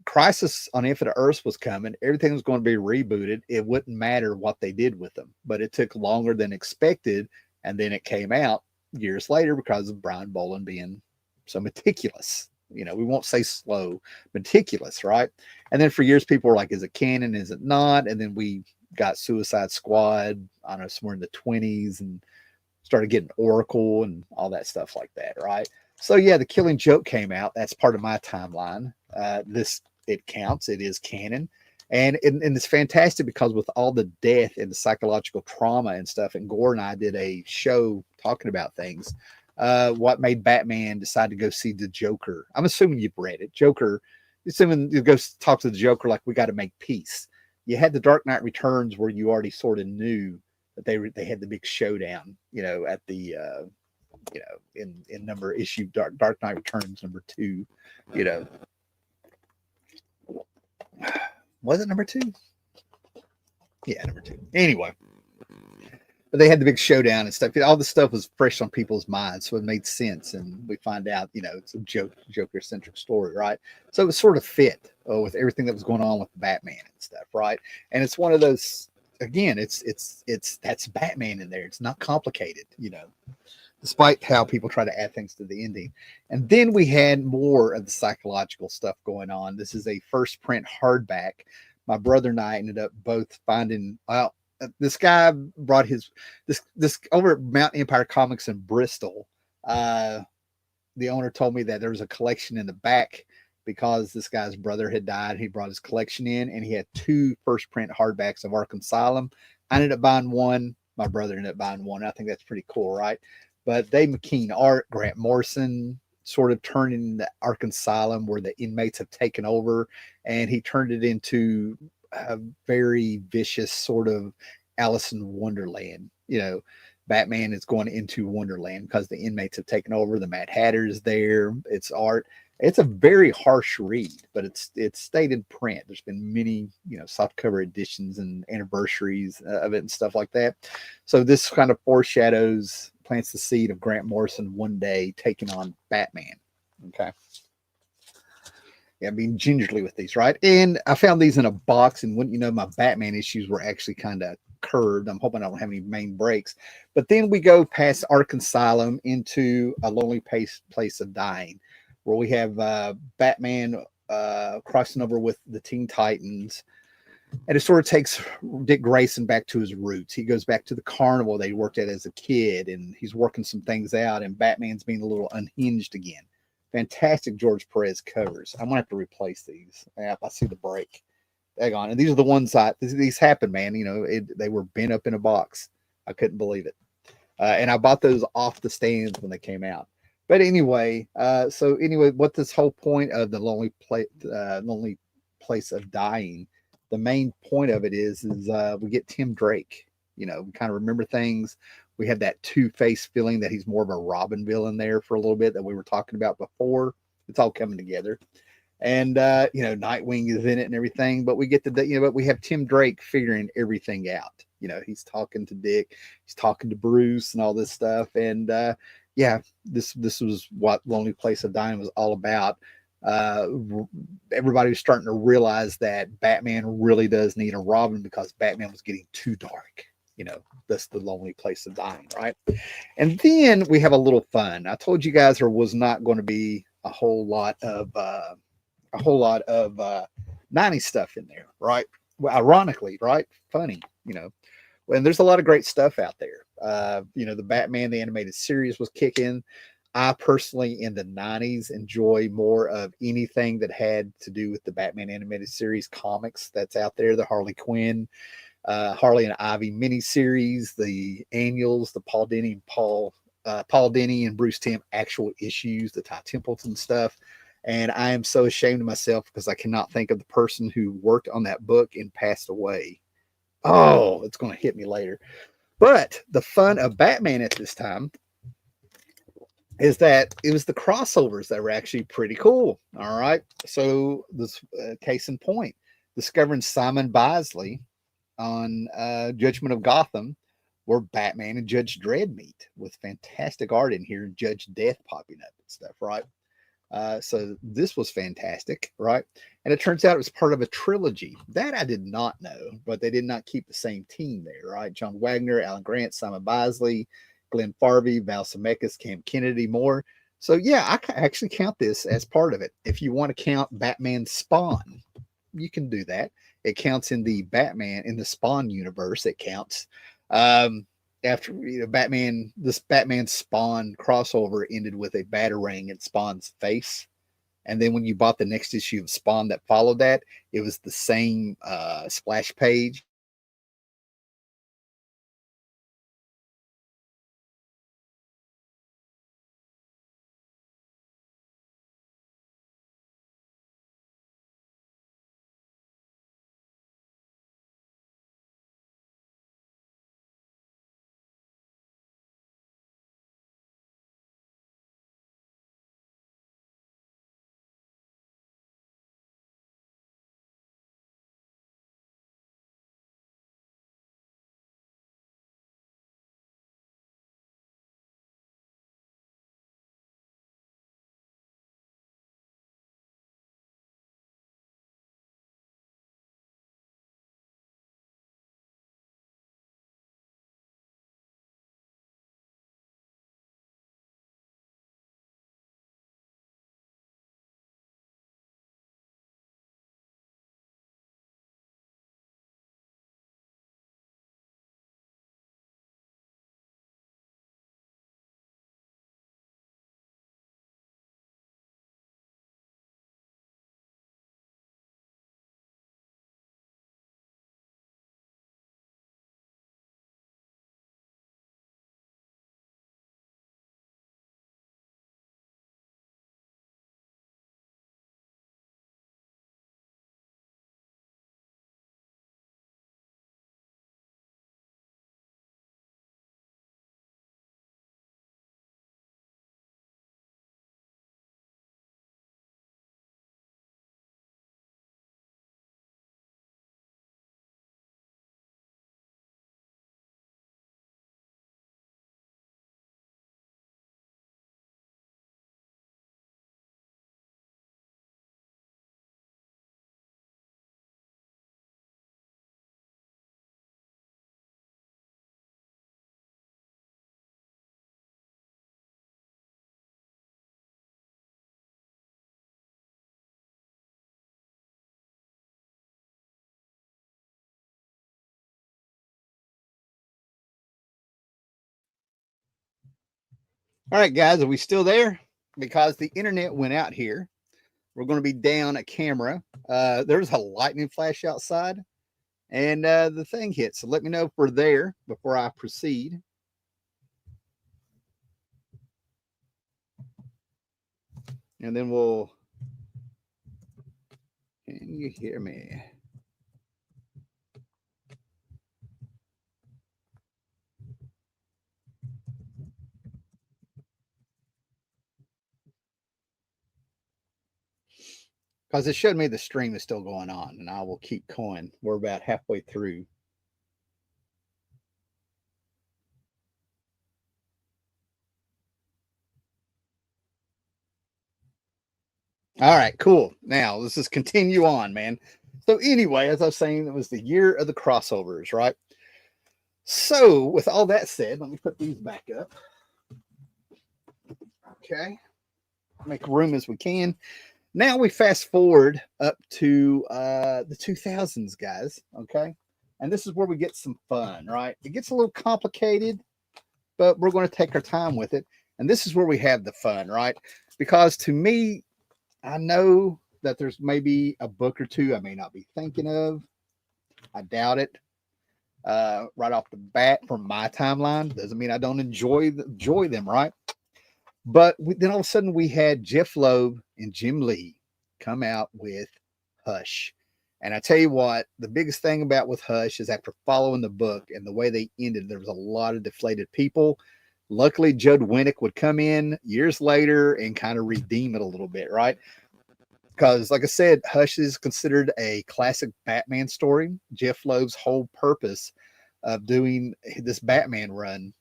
Crisis on Infinite Earths was coming. Everything was going to be rebooted. It wouldn't matter what they did with them. But it took longer than expected. And then it came out years later because of Brian Boland being so meticulous. You know, we won't say slow, meticulous, right? And then for years, people were like, is it canon? Is it not? And then we got Suicide Squad, I don't know, somewhere in the 20s and started getting Oracle and all that stuff like that, right? So, yeah, The Killing Joke came out. That's part of my timeline. It counts. It is canon. And it's fantastic because with all the death and the psychological trauma and stuff, and Gore and I did a show talking about things. What made Batman decide to go see the Joker? I'm assuming you've read it. Joker, assuming you go talk to the Joker like we got to make peace. You had the Dark Knight Returns where you already sort of knew that they had the big showdown, you know, at the you know, in number issue Dark Knight Returns #2, you know. Was it #2? Yeah, #2. Anyway. But they had the big showdown and stuff. All the stuff was fresh on people's minds, so it made sense. And we find out, you know, it's a Joker-centric story, right? So it was sort of fit with everything that was going on with Batman and stuff, right? And it's one of those. Again, it's that's Batman in there. It's not complicated, you know, despite how people try to add things to the ending. And then we had more of the psychological stuff going on. This is a first print hardback. My brother and I ended up both finding out. This guy brought this over at Mount Empire Comics in Bristol. The owner told me that there was a collection in the back because this guy's brother had died. He brought his collection in and he had 2 first print hardbacks of Arkham Asylum. I ended up buying one. My brother ended up buying one. I think that's pretty cool, right? But Dave McKean art, Grant Morrison sort of turning the Arkham Asylum where the inmates have taken over, and he turned it into a very vicious sort of Alice in Wonderland. You know, Batman is going into Wonderland because the inmates have taken over. The Mad Hatter is there. It's art. It's a very harsh read, but it's stayed in print. There's been many, softcover editions and anniversaries of it and stuff like that. So this kind of foreshadows, plants the seed of Grant Morrison one day taking on Batman. Okay. Yeah, being gingerly with these, right? And I found these in a box, and wouldn't you know, my Batman issues were actually kind of curved. I'm hoping I don't have any main breaks. But then we go past Arkham into A Lonely Place of Dying, where we have Batman crossing over with the Teen Titans. And it sort of takes Dick Grayson back to his roots. He goes back to the carnival that he worked at as a kid, and he's working some things out, and Batman's being a little unhinged again. Fantastic George Perez covers. I'm gonna have to replace these. Yep, I see the break. Daggone. And these are the ones these happened, man. They were bent up in a box. I couldn't believe it. And I bought those off the stands when they came out. But anyway, what this whole point of the lonely place of dying, the main point of it is we get Tim Drake. We kind of remember things. We had that Two-Face feeling that he's more of a Robin villain there for a little bit that we were talking about before. It's all coming together. And Nightwing is in it and everything, but we get but we have Tim Drake figuring everything out. He's talking to Dick, he's talking to Bruce and all this stuff. And this was what Lonely Place of Dying was all about. uh Everybody was starting to realize that Batman really does need a Robin because Batman was getting too dark. That's the Lonely Place of Dying, right? And then we have a little fun. I told you guys there was not going to be a whole lot of 90s stuff in there, right? Well, ironically, right? Funny, and there's a lot of great stuff out there. The Batman the animated series was kicking. I personally, in the 90s, enjoy more of anything that had to do with the Batman animated series comics that's out there. The Harley Quinn, Harley and Ivy miniseries, the annuals, the Paul Dini and Bruce Timm actual issues, the Ty Templeton stuff. And I am so ashamed of myself because I cannot think of the person who worked on that book and passed away. Oh, it's going to hit me later. But the fun of Batman at this time is that it was the crossovers that were actually pretty cool. All right. So, this case in point, discovering Simon Bisley on Judgment of Gotham, where Batman and Judge Dredd meet with fantastic art in here, Judge Death popping up and stuff, right? So this was fantastic, right? And it turns out it was part of a trilogy that I did not know, but they did not keep the same team there, right? John Wagner, Alan Grant, Simon Bisley, Glenn Farvey, Val Zemeckis, Cam Kennedy, more. So yeah, I actually count this as part of it. If you want to count Batman Spawn, you can do that. It counts in the Spawn universe. It counts. After this Batman Spawn crossover ended with a batarang in Spawn's face. And then when you bought the next issue of Spawn that followed that, it was the same splash page All right, guys, are we still there? Because the internet went out here. We're going to be down a camera. There's a lightning flash outside, and the thing hit. So let me know if we're there before I proceed. And then we'll. Can you hear me? Because it showed me the stream is still going on, and I will keep going. We're about halfway through. All right, cool. Now let's just continue on, man. So anyway, as I was saying, it was the year of the crossovers, right? So with all that said, let me put these back up. Okay, make room as we can. Now we fast forward up to the 2000s, guys. Okay, and this is where we get some fun, right? It gets a little complicated, but we're going to take our time with it. And this is where we have the fun, right? Because to me, I know that there's maybe a book or two I may not be thinking of. I doubt it. Right off the bat from my timeline doesn't mean I don't enjoy them, right? But then all of a sudden we had Jeff Loeb and Jim Lee come out with Hush. And I tell you what, the biggest thing about with Hush is after following the book and the way they ended, there was a lot of deflated people. Luckily, Judd Winnick would come in years later and kind of redeem it a little bit, right? Because, like I said, Hush is considered a classic Batman story. Jeff Loeb's whole purpose of doing this Batman run,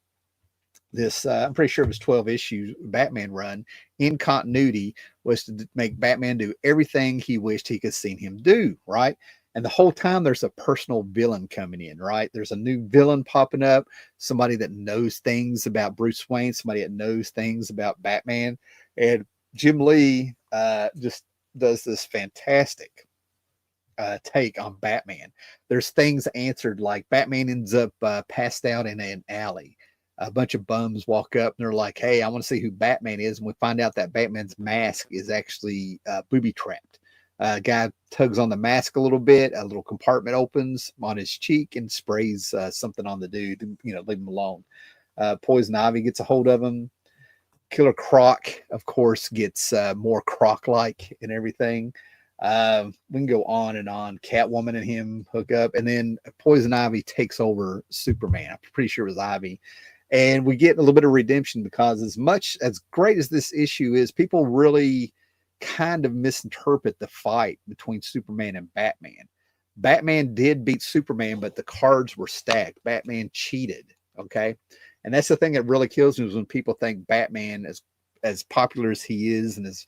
this I'm pretty sure it was 12 issues Batman run in continuity, was to make Batman do everything he wished he could seen him do, right? And the whole time there's a personal villain coming in, right? There's a new villain popping up, somebody that knows things about Bruce Wayne, somebody that knows things about Batman. And Jim Lee just does this fantastic take on Batman. There's things answered, like Batman ends up passed out in an alley. A bunch of bums walk up and they're like, "Hey, I want to see who Batman is." And we find out that Batman's mask is actually booby trapped. Guy tugs on the mask a little compartment opens on his cheek and sprays something on the dude, leave him alone. Poison Ivy gets a hold of him. Killer Croc, of course, gets more Croc-like and everything. We can go on and on. Catwoman and him hook up, and then Poison Ivy takes over Superman. I'm pretty sure it was Ivy. And we get a little bit of redemption, because as great as this issue is, people really kind of misinterpret the fight between Superman and Batman. Batman did beat Superman, but the cards were stacked. Batman cheated. Okay. And that's the thing that really kills me, is when people think Batman, as popular as he is and as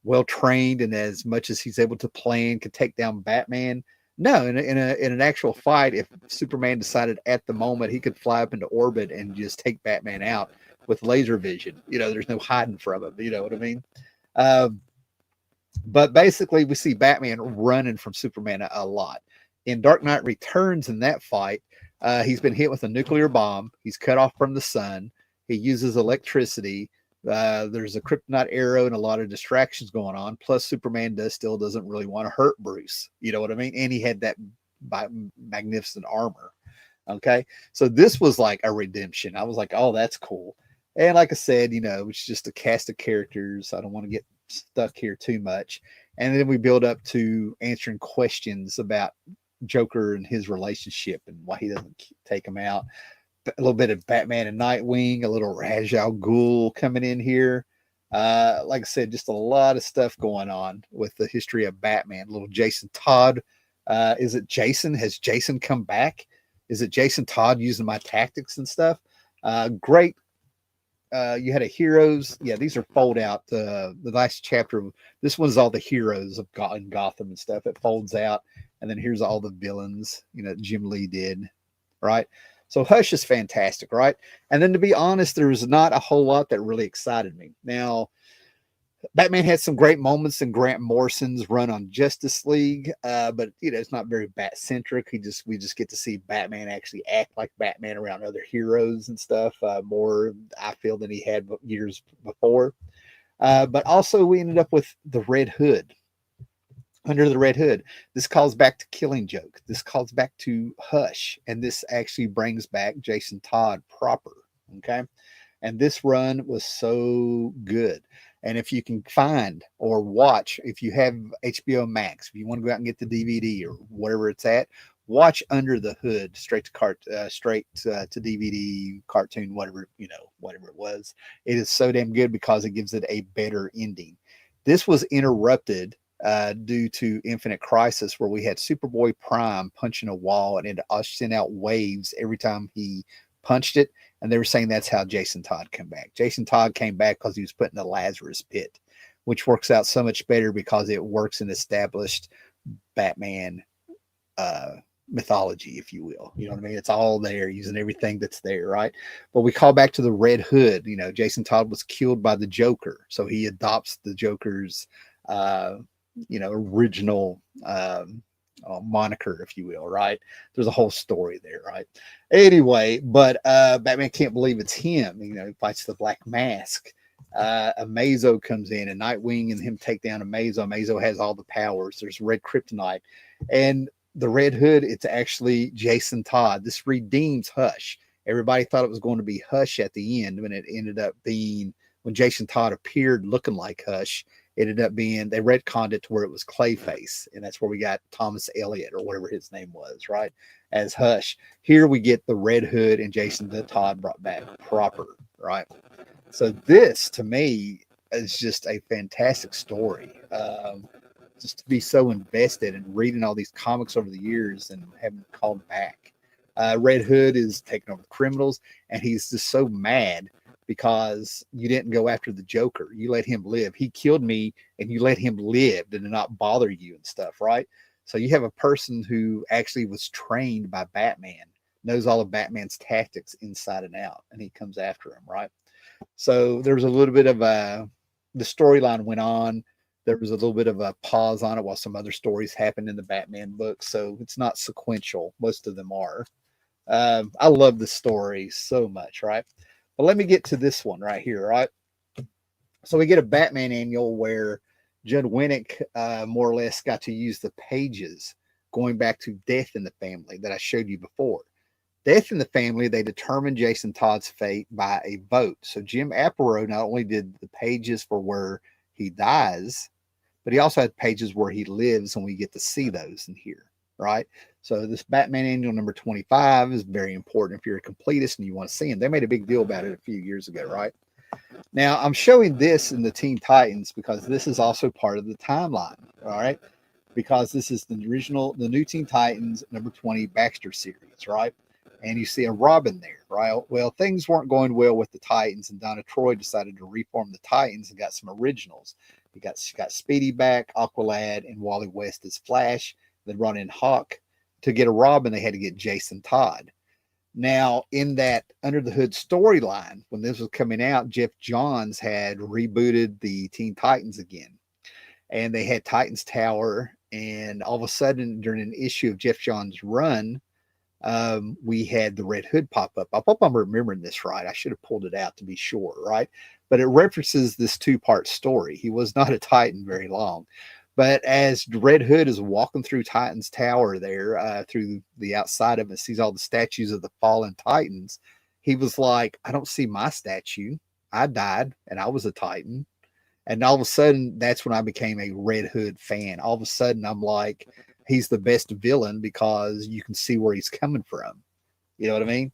well trained and as much as he's able to plan, could take down Batman. No, in an actual fight, if Superman decided at the moment he could fly up into orbit and just take Batman out with laser vision, there's no hiding from him. You know what I mean? But basically, we see Batman running from Superman a lot. In Dark Knight Returns, in that fight, he's been hit with a nuclear bomb. He's cut off from the sun. He uses electricity. There's a kryptonite arrow and a lot of distractions going on. Plus, Superman still doesn't really want to hurt Bruce. You know what I mean? And he had that magnificent armor. Okay. So this was like a redemption. I was like, oh, that's cool. And like I said, it's just a cast of characters. I don't want to get stuck here too much. And then we build up to answering questions about Joker and his relationship and why he doesn't take him out. A little bit of Batman and Nightwing, a little Ra's al Ghul coming in here. Like I said, just a lot of stuff going on with the history of Batman. A little Jason Todd. Is it Jason? Has Jason come back? Is it Jason Todd using my tactics and stuff? Great. You had a heroes. Yeah, these are fold out. The last chapter. This one's all the heroes of Gotham and stuff. It folds out, and then here's all the villains. Jim Lee did, right? So Hush is fantastic, right? And then, to be honest, there was not a whole lot that really excited me. Now, Batman had some great moments in Grant Morrison's run on Justice League, but it's not very Bat centric. We just get to see Batman actually act like Batman around other heroes and stuff more. I feel than he had years before. But also we ended up with the Red Hood. Under the Red Hood, this calls back to Killing Joke. This calls back to Hush, and this actually brings back Jason Todd proper. Okay, and this run was so good. And if you can find or watch, if you have HBO Max, if you want to go out and get the DVD or whatever it's at, watch Under the Hood straight to DVD cartoon, whatever whatever it was. It is so damn good because it gives it a better ending. This was interrupted due to Infinite Crisis, where we had Superboy Prime punching a wall and it sent out waves every time he punched it. And they were saying that's how Jason Todd came back. Jason Todd came back because he was put in the Lazarus pit, which works out so much better because it works in established Batman mythology, if you will. You know what I mean? It's all there, using everything that's there, right? But we call back to the Red Hood. Jason Todd was killed by the Joker, so he adopts the Joker's original moniker, if you will, right? There's a whole story there, right? Anyway, but Batman can't believe it's him. He fights the Black Mask. Amazo comes in, and Nightwing and him take down Amazo. Amazo has all the powers. There's red kryptonite, and the Red Hood, it's actually Jason Todd. This redeems Hush. Everybody thought it was going to be Hush at the end, when it ended up being, when Jason Todd appeared looking like Hush, it ended up being, they retconned it to where it was Clayface, and that's where we got Thomas Elliott, or whatever his name was, right, as Hush. Here we get the Red Hood and Jason Todd brought back proper, right? So this, to me, is just a fantastic story. Just to be so invested in reading all these comics over the years and having called back. Red Hood is taking over the criminals, and he's just so mad because you didn't go after the Joker. You let him live. He killed me, and you let him live and not bother you and stuff, right? So you have a person who actually was trained by Batman, knows all of Batman's tactics inside and out, and he comes after him, right? So there's a little bit of the storyline went on. There was a little bit of a pause on it while some other stories happened in the Batman books. So it's not sequential. Most of them are. I love the story so much, right? But let me get to this one right here, right? So we get a Batman annual where Judd Winnick more or less got to use the pages going back to Death in the Family that I showed you before. Death in the Family, they determined Jason Todd's fate by a vote. So Jim Aparo not only did the pages for where he dies, but he also had pages where he lives, and we get to see those in here, right? So this Batman Annual number 25 is very important if you're a completist and you want to see him. They made a big deal about it a few years ago, right? Now, I'm showing this in the Teen Titans because this is also part of the timeline, all right? Because this is the New Teen Titans number 20 Baxter series, right? And you see a Robin there, right? Well, things weren't going well with the Titans, and Donna Troy decided to reform the Titans and got some originals. She got Speedy back, Aqualad, and Wally West as Flash. They brought in Hawk. To get a Robin, they had to get Jason Todd. Now, in that Under the Hood storyline, when this was coming out, Jeff Johns had rebooted the Teen Titans again. And they had Titans Tower. And all of a sudden, during an issue of Jeff Johns' run, we had the Red Hood pop up. I hope I'm remembering this right. I should have pulled it out to be sure, right? But it references this two-part story. He was not a Titan very long. But as Red Hood is walking through Titan's Tower there, through the outside of it, sees all the statues of the fallen Titans, he was like, I don't see my statue. I died, and I was a Titan. And all of a sudden, that's when I became a Red Hood fan. All of a sudden, I'm like, he's the best villain because you can see where he's coming from. You know what I mean?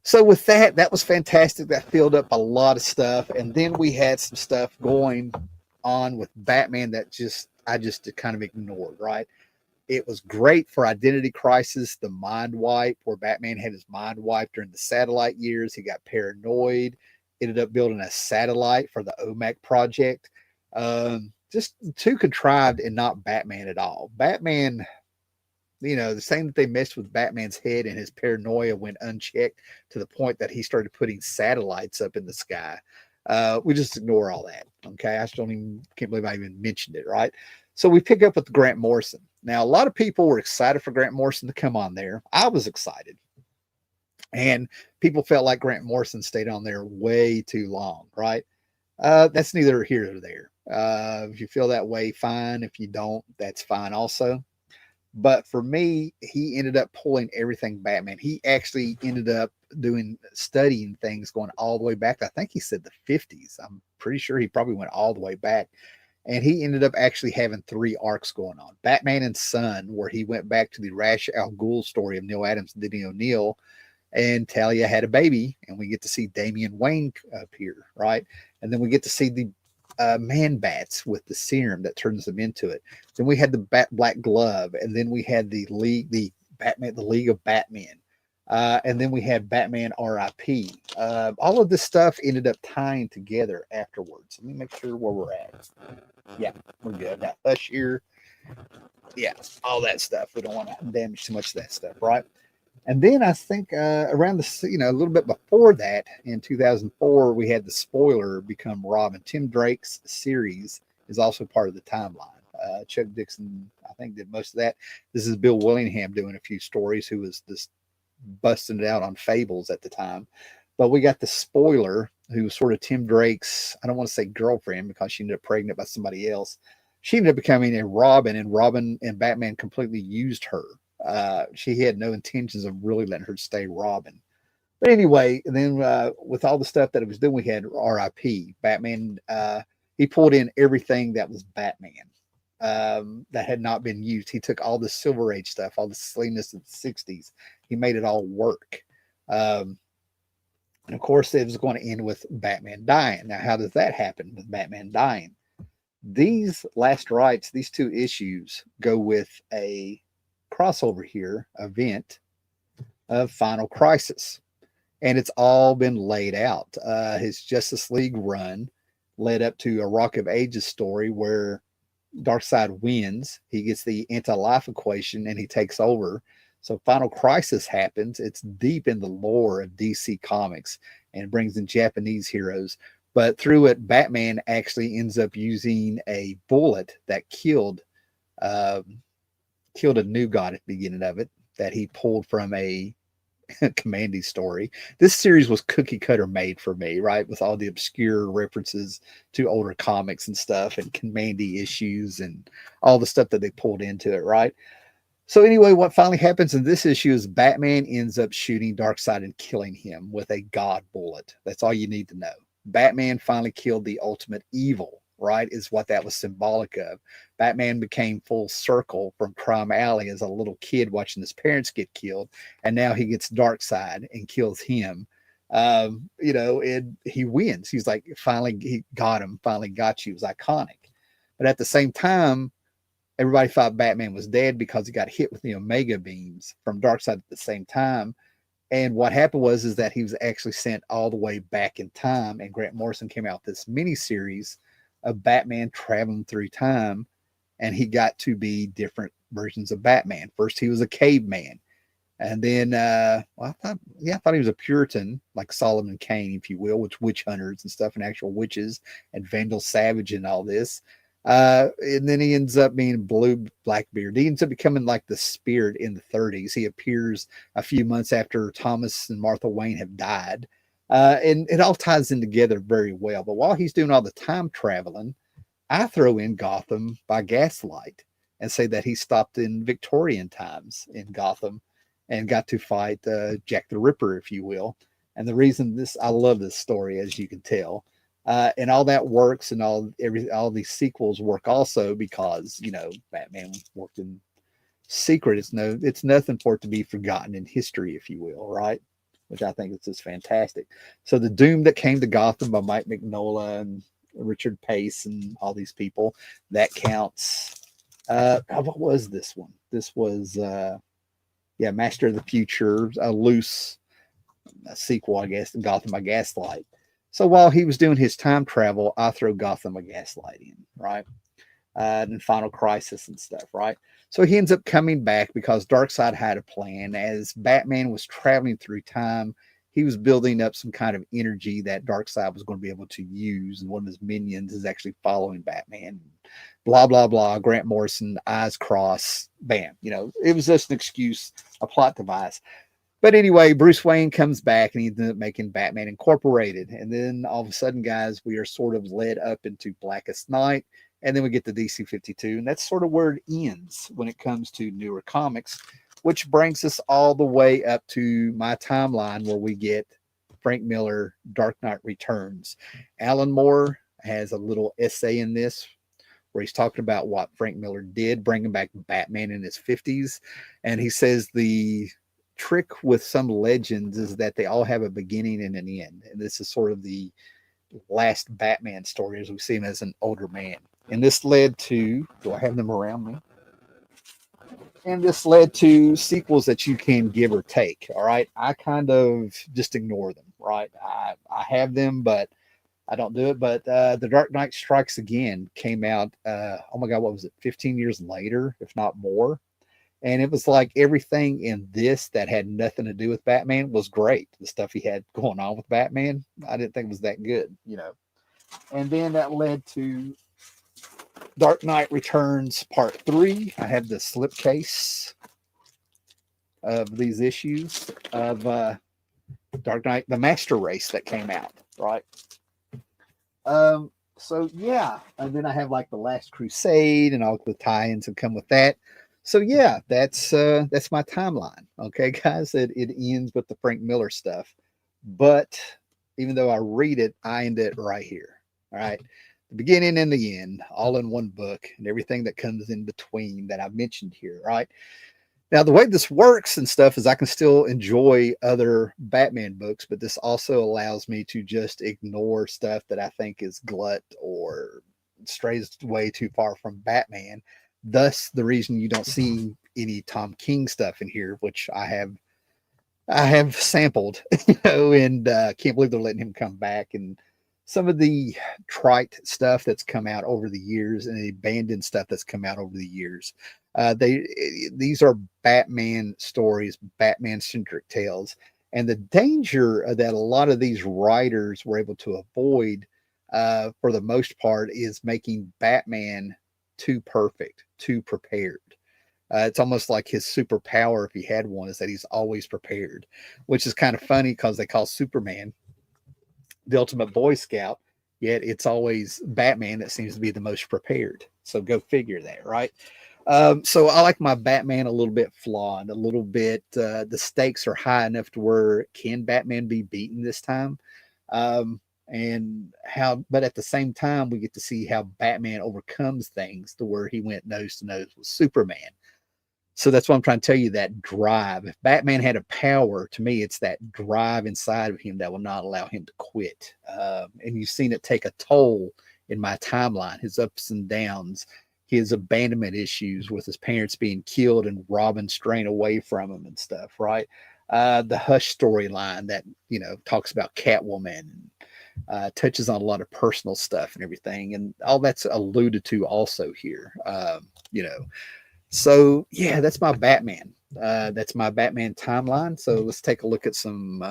So with that was fantastic. That filled up a lot of stuff. And then we had some stuff going on with Batman that I just kind of ignored, right? It was great for Identity Crisis, the mind wipe, where Batman had his mind wiped during the satellite years. He got paranoid, ended up building a satellite for the OMAC project. Just too contrived and not Batman at all. Batman, the same that they messed with Batman's head and his paranoia went unchecked to the point that he started putting satellites up in the sky. We just ignore all that. Okay. I just can't believe I even mentioned it. Right. So we pick up with Grant Morrison. Now, a lot of people were excited for Grant Morrison to come on there. I was excited. And people felt like Grant Morrison stayed on there way too long. Right. That's neither here nor there. If you feel that way, fine. If you don't, that's fine also. But for me, he ended up pulling everything Batman. He actually ended up studying things going all the way back. I think he said the 50s. I'm pretty sure he probably went all the way back. And he ended up actually having 3 arcs going on. Batman and Son, where he went back to the Ra's al Ghul story of Neal Adams and Denny O'Neil, and Talia had a baby, and we get to see Damian Wayne appear, right? And then we get to see the man bats with the serum that turns them into it. Then we had the Black Glove, and then we had the League of Batman, and then we had Batman R.I.P. All of this stuff ended up tying together afterwards. Let me make sure where we're at. Yeah, we're good. Now, Hush here. Yeah, all that stuff. We don't want to damage too much of that stuff, right? And then I think around a little bit before that, in 2004, we had the spoiler become Robin. Tim Drake's series is also part of the timeline. Chuck Dixon, I think, did most of that. This is Bill Willingham doing a few stories, who was just busting it out on Fables at the time. But we got the spoiler, who was sort of Tim Drake's, I don't want to say girlfriend, because she ended up pregnant by somebody else. She ended up becoming a Robin, and Robin and Batman completely used her. She had no intentions of really letting her stay Robin. But anyway, then with all the stuff that it was doing, we had R.I.P. Batman. He pulled in everything that was Batman that had not been used. He took all the Silver Age stuff, all the silliness of the 60s. He made it all work. And of course, it was going to end with Batman dying. Now, how does that happen with Batman dying? These last rites, these 2 issues, go with a crossover here event of Final Crisis, and it's all been laid out. His Justice League run led up to a Rock of Ages story where Darkseid wins. He gets the anti-life equation and he takes over. So Final Crisis happens. It's deep in the lore of DC Comics and brings in Japanese heroes. But through it, Batman actually ends up using a bullet that killed a new god at the beginning of it, that he pulled from a Commandy story. This series was cookie cutter made for me, right? With all the obscure references to older comics and stuff, and Commandy issues and all the stuff that they pulled into it, right? So anyway, what finally happens in this issue is Batman ends up shooting Darkseid and killing him with a god bullet. That's all you need to know. Batman finally killed the ultimate evil, right? Is what that was symbolic of. Batman became full circle from Crime Alley as a little kid watching his parents get killed, and now he gets Darkseid and kills him. And he wins. He's like, finally, he got him. Finally got you. It was iconic. But at the same time, everybody thought Batman was dead because he got hit with the Omega beams from Darkseid at the same time. And what happened is that he was actually sent all the way back in time, and Grant Morrison came out with this miniseries of Batman traveling through time, and he got to be different versions of Batman. First, he was a caveman, and then I thought he was a Puritan, like Solomon Kane, if you will, with witch hunters and stuff, and actual witches, and Vandal Savage and all this. And then he ends up being Blue Blackbeard. He ends up becoming like the Spirit in the 30s. He appears a few months after Thomas and Martha Wayne have died. And it all ties in together very well. But while he's doing all the time traveling, I throw in Gotham by Gaslight and say that he stopped in Victorian times in Gotham and got to fight Jack the Ripper, if you will. And the reason I love this story, as you can tell, and all that works, and all these sequels work also because Batman worked in secret. It's nothing for it to be forgotten in history, if you will, right? Which I think is just fantastic. So the Doom that came to Gotham by Mike Mignola and Richard Pace and all these people, that counts. What was this one? This was Master of the Future, a loose sequel, I guess, to Gotham by Gaslight. So while he was doing his time travel, I throw Gotham by Gaslight in, right? And Final Crisis and stuff, right? So he ends up coming back because Darkseid had a plan. As Batman was traveling through time, he was building up some kind of energy that Darkseid was going to be able to use, and one of his minions is actually following Batman. Blah blah blah. Grant Morrison, eyes cross, bam. It was just an excuse, a plot device. But anyway, Bruce Wayne comes back and he ended up making Batman Incorporated. And then all of a sudden, guys, we are sort of led up into Blackest Night. And then we get to DC 52. And that's sort of where it ends when it comes to newer comics, which brings us all the way up to my timeline where we get Frank Miller, Dark Knight Returns. Alan Moore has a little essay in this where he's talking about what Frank Miller did, bringing back Batman in his 50s. And he says the trick with some legends is that they all have a beginning and an end. And this is sort of the last Batman story as we see him as an older man. And this led to, do I have them around me? And this led to sequels that you can give or take. All right. I kind of just ignore them. Right. I have them, but I don't do it. But The Dark Knight Strikes Again came out, oh my God, what was it? 15 years later, if not more. And it was like everything in this that had nothing to do with Batman was great. The stuff he had going on with Batman, I didn't think it was that good, And then that led to Dark Knight Returns Part 3. I have the slipcase of these issues of Dark Knight, the Master Race that came out, right? So yeah, and then I have like the Last Crusade and all the tie-ins that come with that. So yeah, that's my timeline. Okay, guys, it ends with the Frank Miller stuff, but even though I read it, I end it right here. All right, the beginning and the end, all in one book, and everything that comes in between that I've mentioned here. Right now, the way this works and stuff is I can still enjoy other Batman books, but this also allows me to just ignore stuff that I think is glut or strays way too far from Batman. Thus, the reason you don't see any Tom King stuff in here, which I have sampled, and can't believe they're letting him come back. And some of the trite stuff that's come out over the years, and the abandoned stuff that's come out over the years. These are Batman stories, Batman centric tales, and the danger that a lot of these writers were able to avoid, for the most part, is making Batman too perfect, too prepared. It's almost like his superpower, if he had one, is that he's always prepared, which is kind of funny because they call Superman the ultimate Boy Scout, yet it's always Batman that seems to be the most prepared. So go figure that, right? So I like my Batman a little bit flawed, a little bit. The stakes are high enough to where can Batman be beaten this time? But at the same time, we get to see how Batman overcomes things to where he went nose to nose with Superman. So that's what I'm trying to tell you, that drive. If Batman had a power, to me, it's that drive inside of him that will not allow him to quit. And you've seen it take a toll in my timeline, his ups and downs, his abandonment issues with his parents being killed and Robin straying away from him and stuff, right? The Hush storyline that, talks about Catwoman and touches on a lot of personal stuff and everything, and all that's alluded to also here. So yeah, that's my Batman. That's my Batman timeline. So let's take a look at some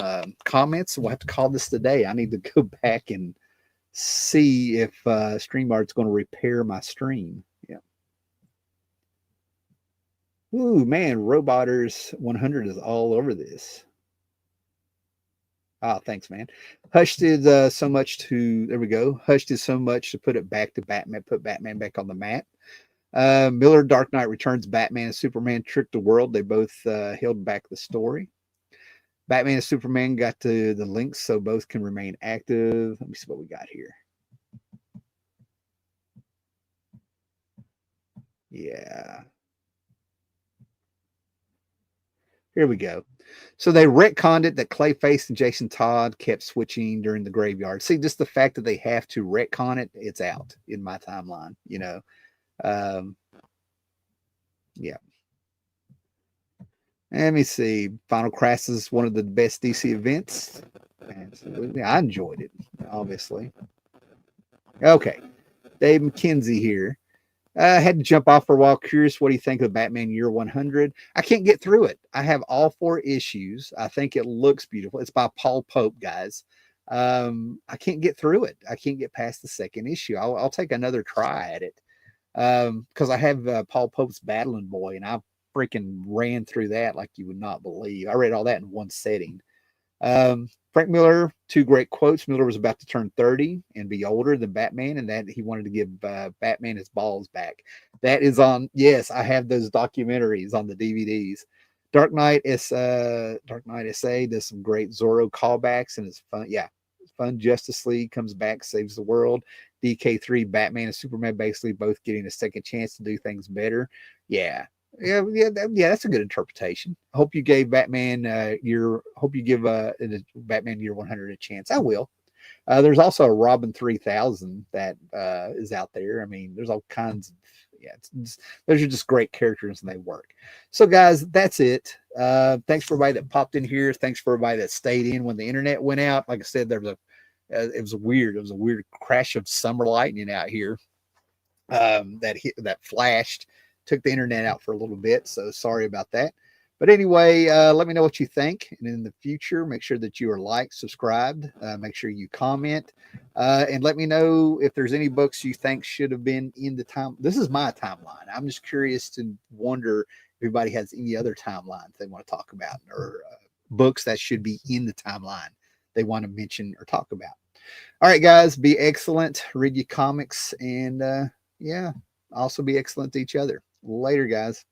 comments. We'll have to call this today. I need to go back and see if StreamYard's going to repair my stream. Yeah. Ooh, man, Roboters 100 is all over this. Ah, thanks, man. Hush did so much to, there we go. Hush did so much to put it back to Batman, put Batman back on the map. Miller, Dark Knight Returns, Batman and Superman tricked the world. They both held back the story. Batman and Superman got to the links so both can remain active. Let me see what we got here. Yeah. Here we go. So they retconned it that Clayface and Jason Todd kept switching during the graveyard. See, just the fact that they have to retcon it, it's out in my timeline, yeah. Let me see. Final Crisis is one of the best DC events. Absolutely. I enjoyed it, obviously. Okay. Dave McKenzie here. I had to jump off for a while. Curious, what do you think of Batman Year 100? I can't get through it. I have all 4 issues. I think it looks beautiful. It's by Paul Pope, guys. I can't get through it. I can't get past the 2nd issue. I'll take another try at it because I have Paul Pope's Battling Boy, and I freaking ran through that like you would not believe. I read all that in one setting. Frank Miller, 2 great quotes. Miller was about to turn 30 and be older than Batman, and that he wanted to give Batman his balls back. That is on, yes, I have those documentaries on the DVDs. Dark Knight SA does some great Zorro callbacks, and it's fun. Yeah, it's fun. Justice League comes back, saves the world. DK3, Batman and Superman basically both getting a second chance to do things better. Yeah, that's a good interpretation. I hope you gave Batman hope you give Batman Year 100 a chance. I will. There's also a Robin 3000 that is out there. I mean, there's all kinds of, those are just great characters and they work. So guys, that's it. Thanks for everybody that popped in here. Thanks for everybody that stayed in when the internet went out. Like I said, there was it was a weird crash of summer lightning out here that flashed, took the internet out for a little bit. So sorry about that. But anyway, let me know what you think. And in the future, make sure that you are liked, subscribed, make sure you comment, and let me know if there's any books you think should have been in the time. This is my timeline. I'm just curious to wonder if everybody has any other timelines they want to talk about, or books that should be in the timeline they want to mention or talk about. All right, guys, be excellent. Read your comics, and also be excellent to each other. Later, guys.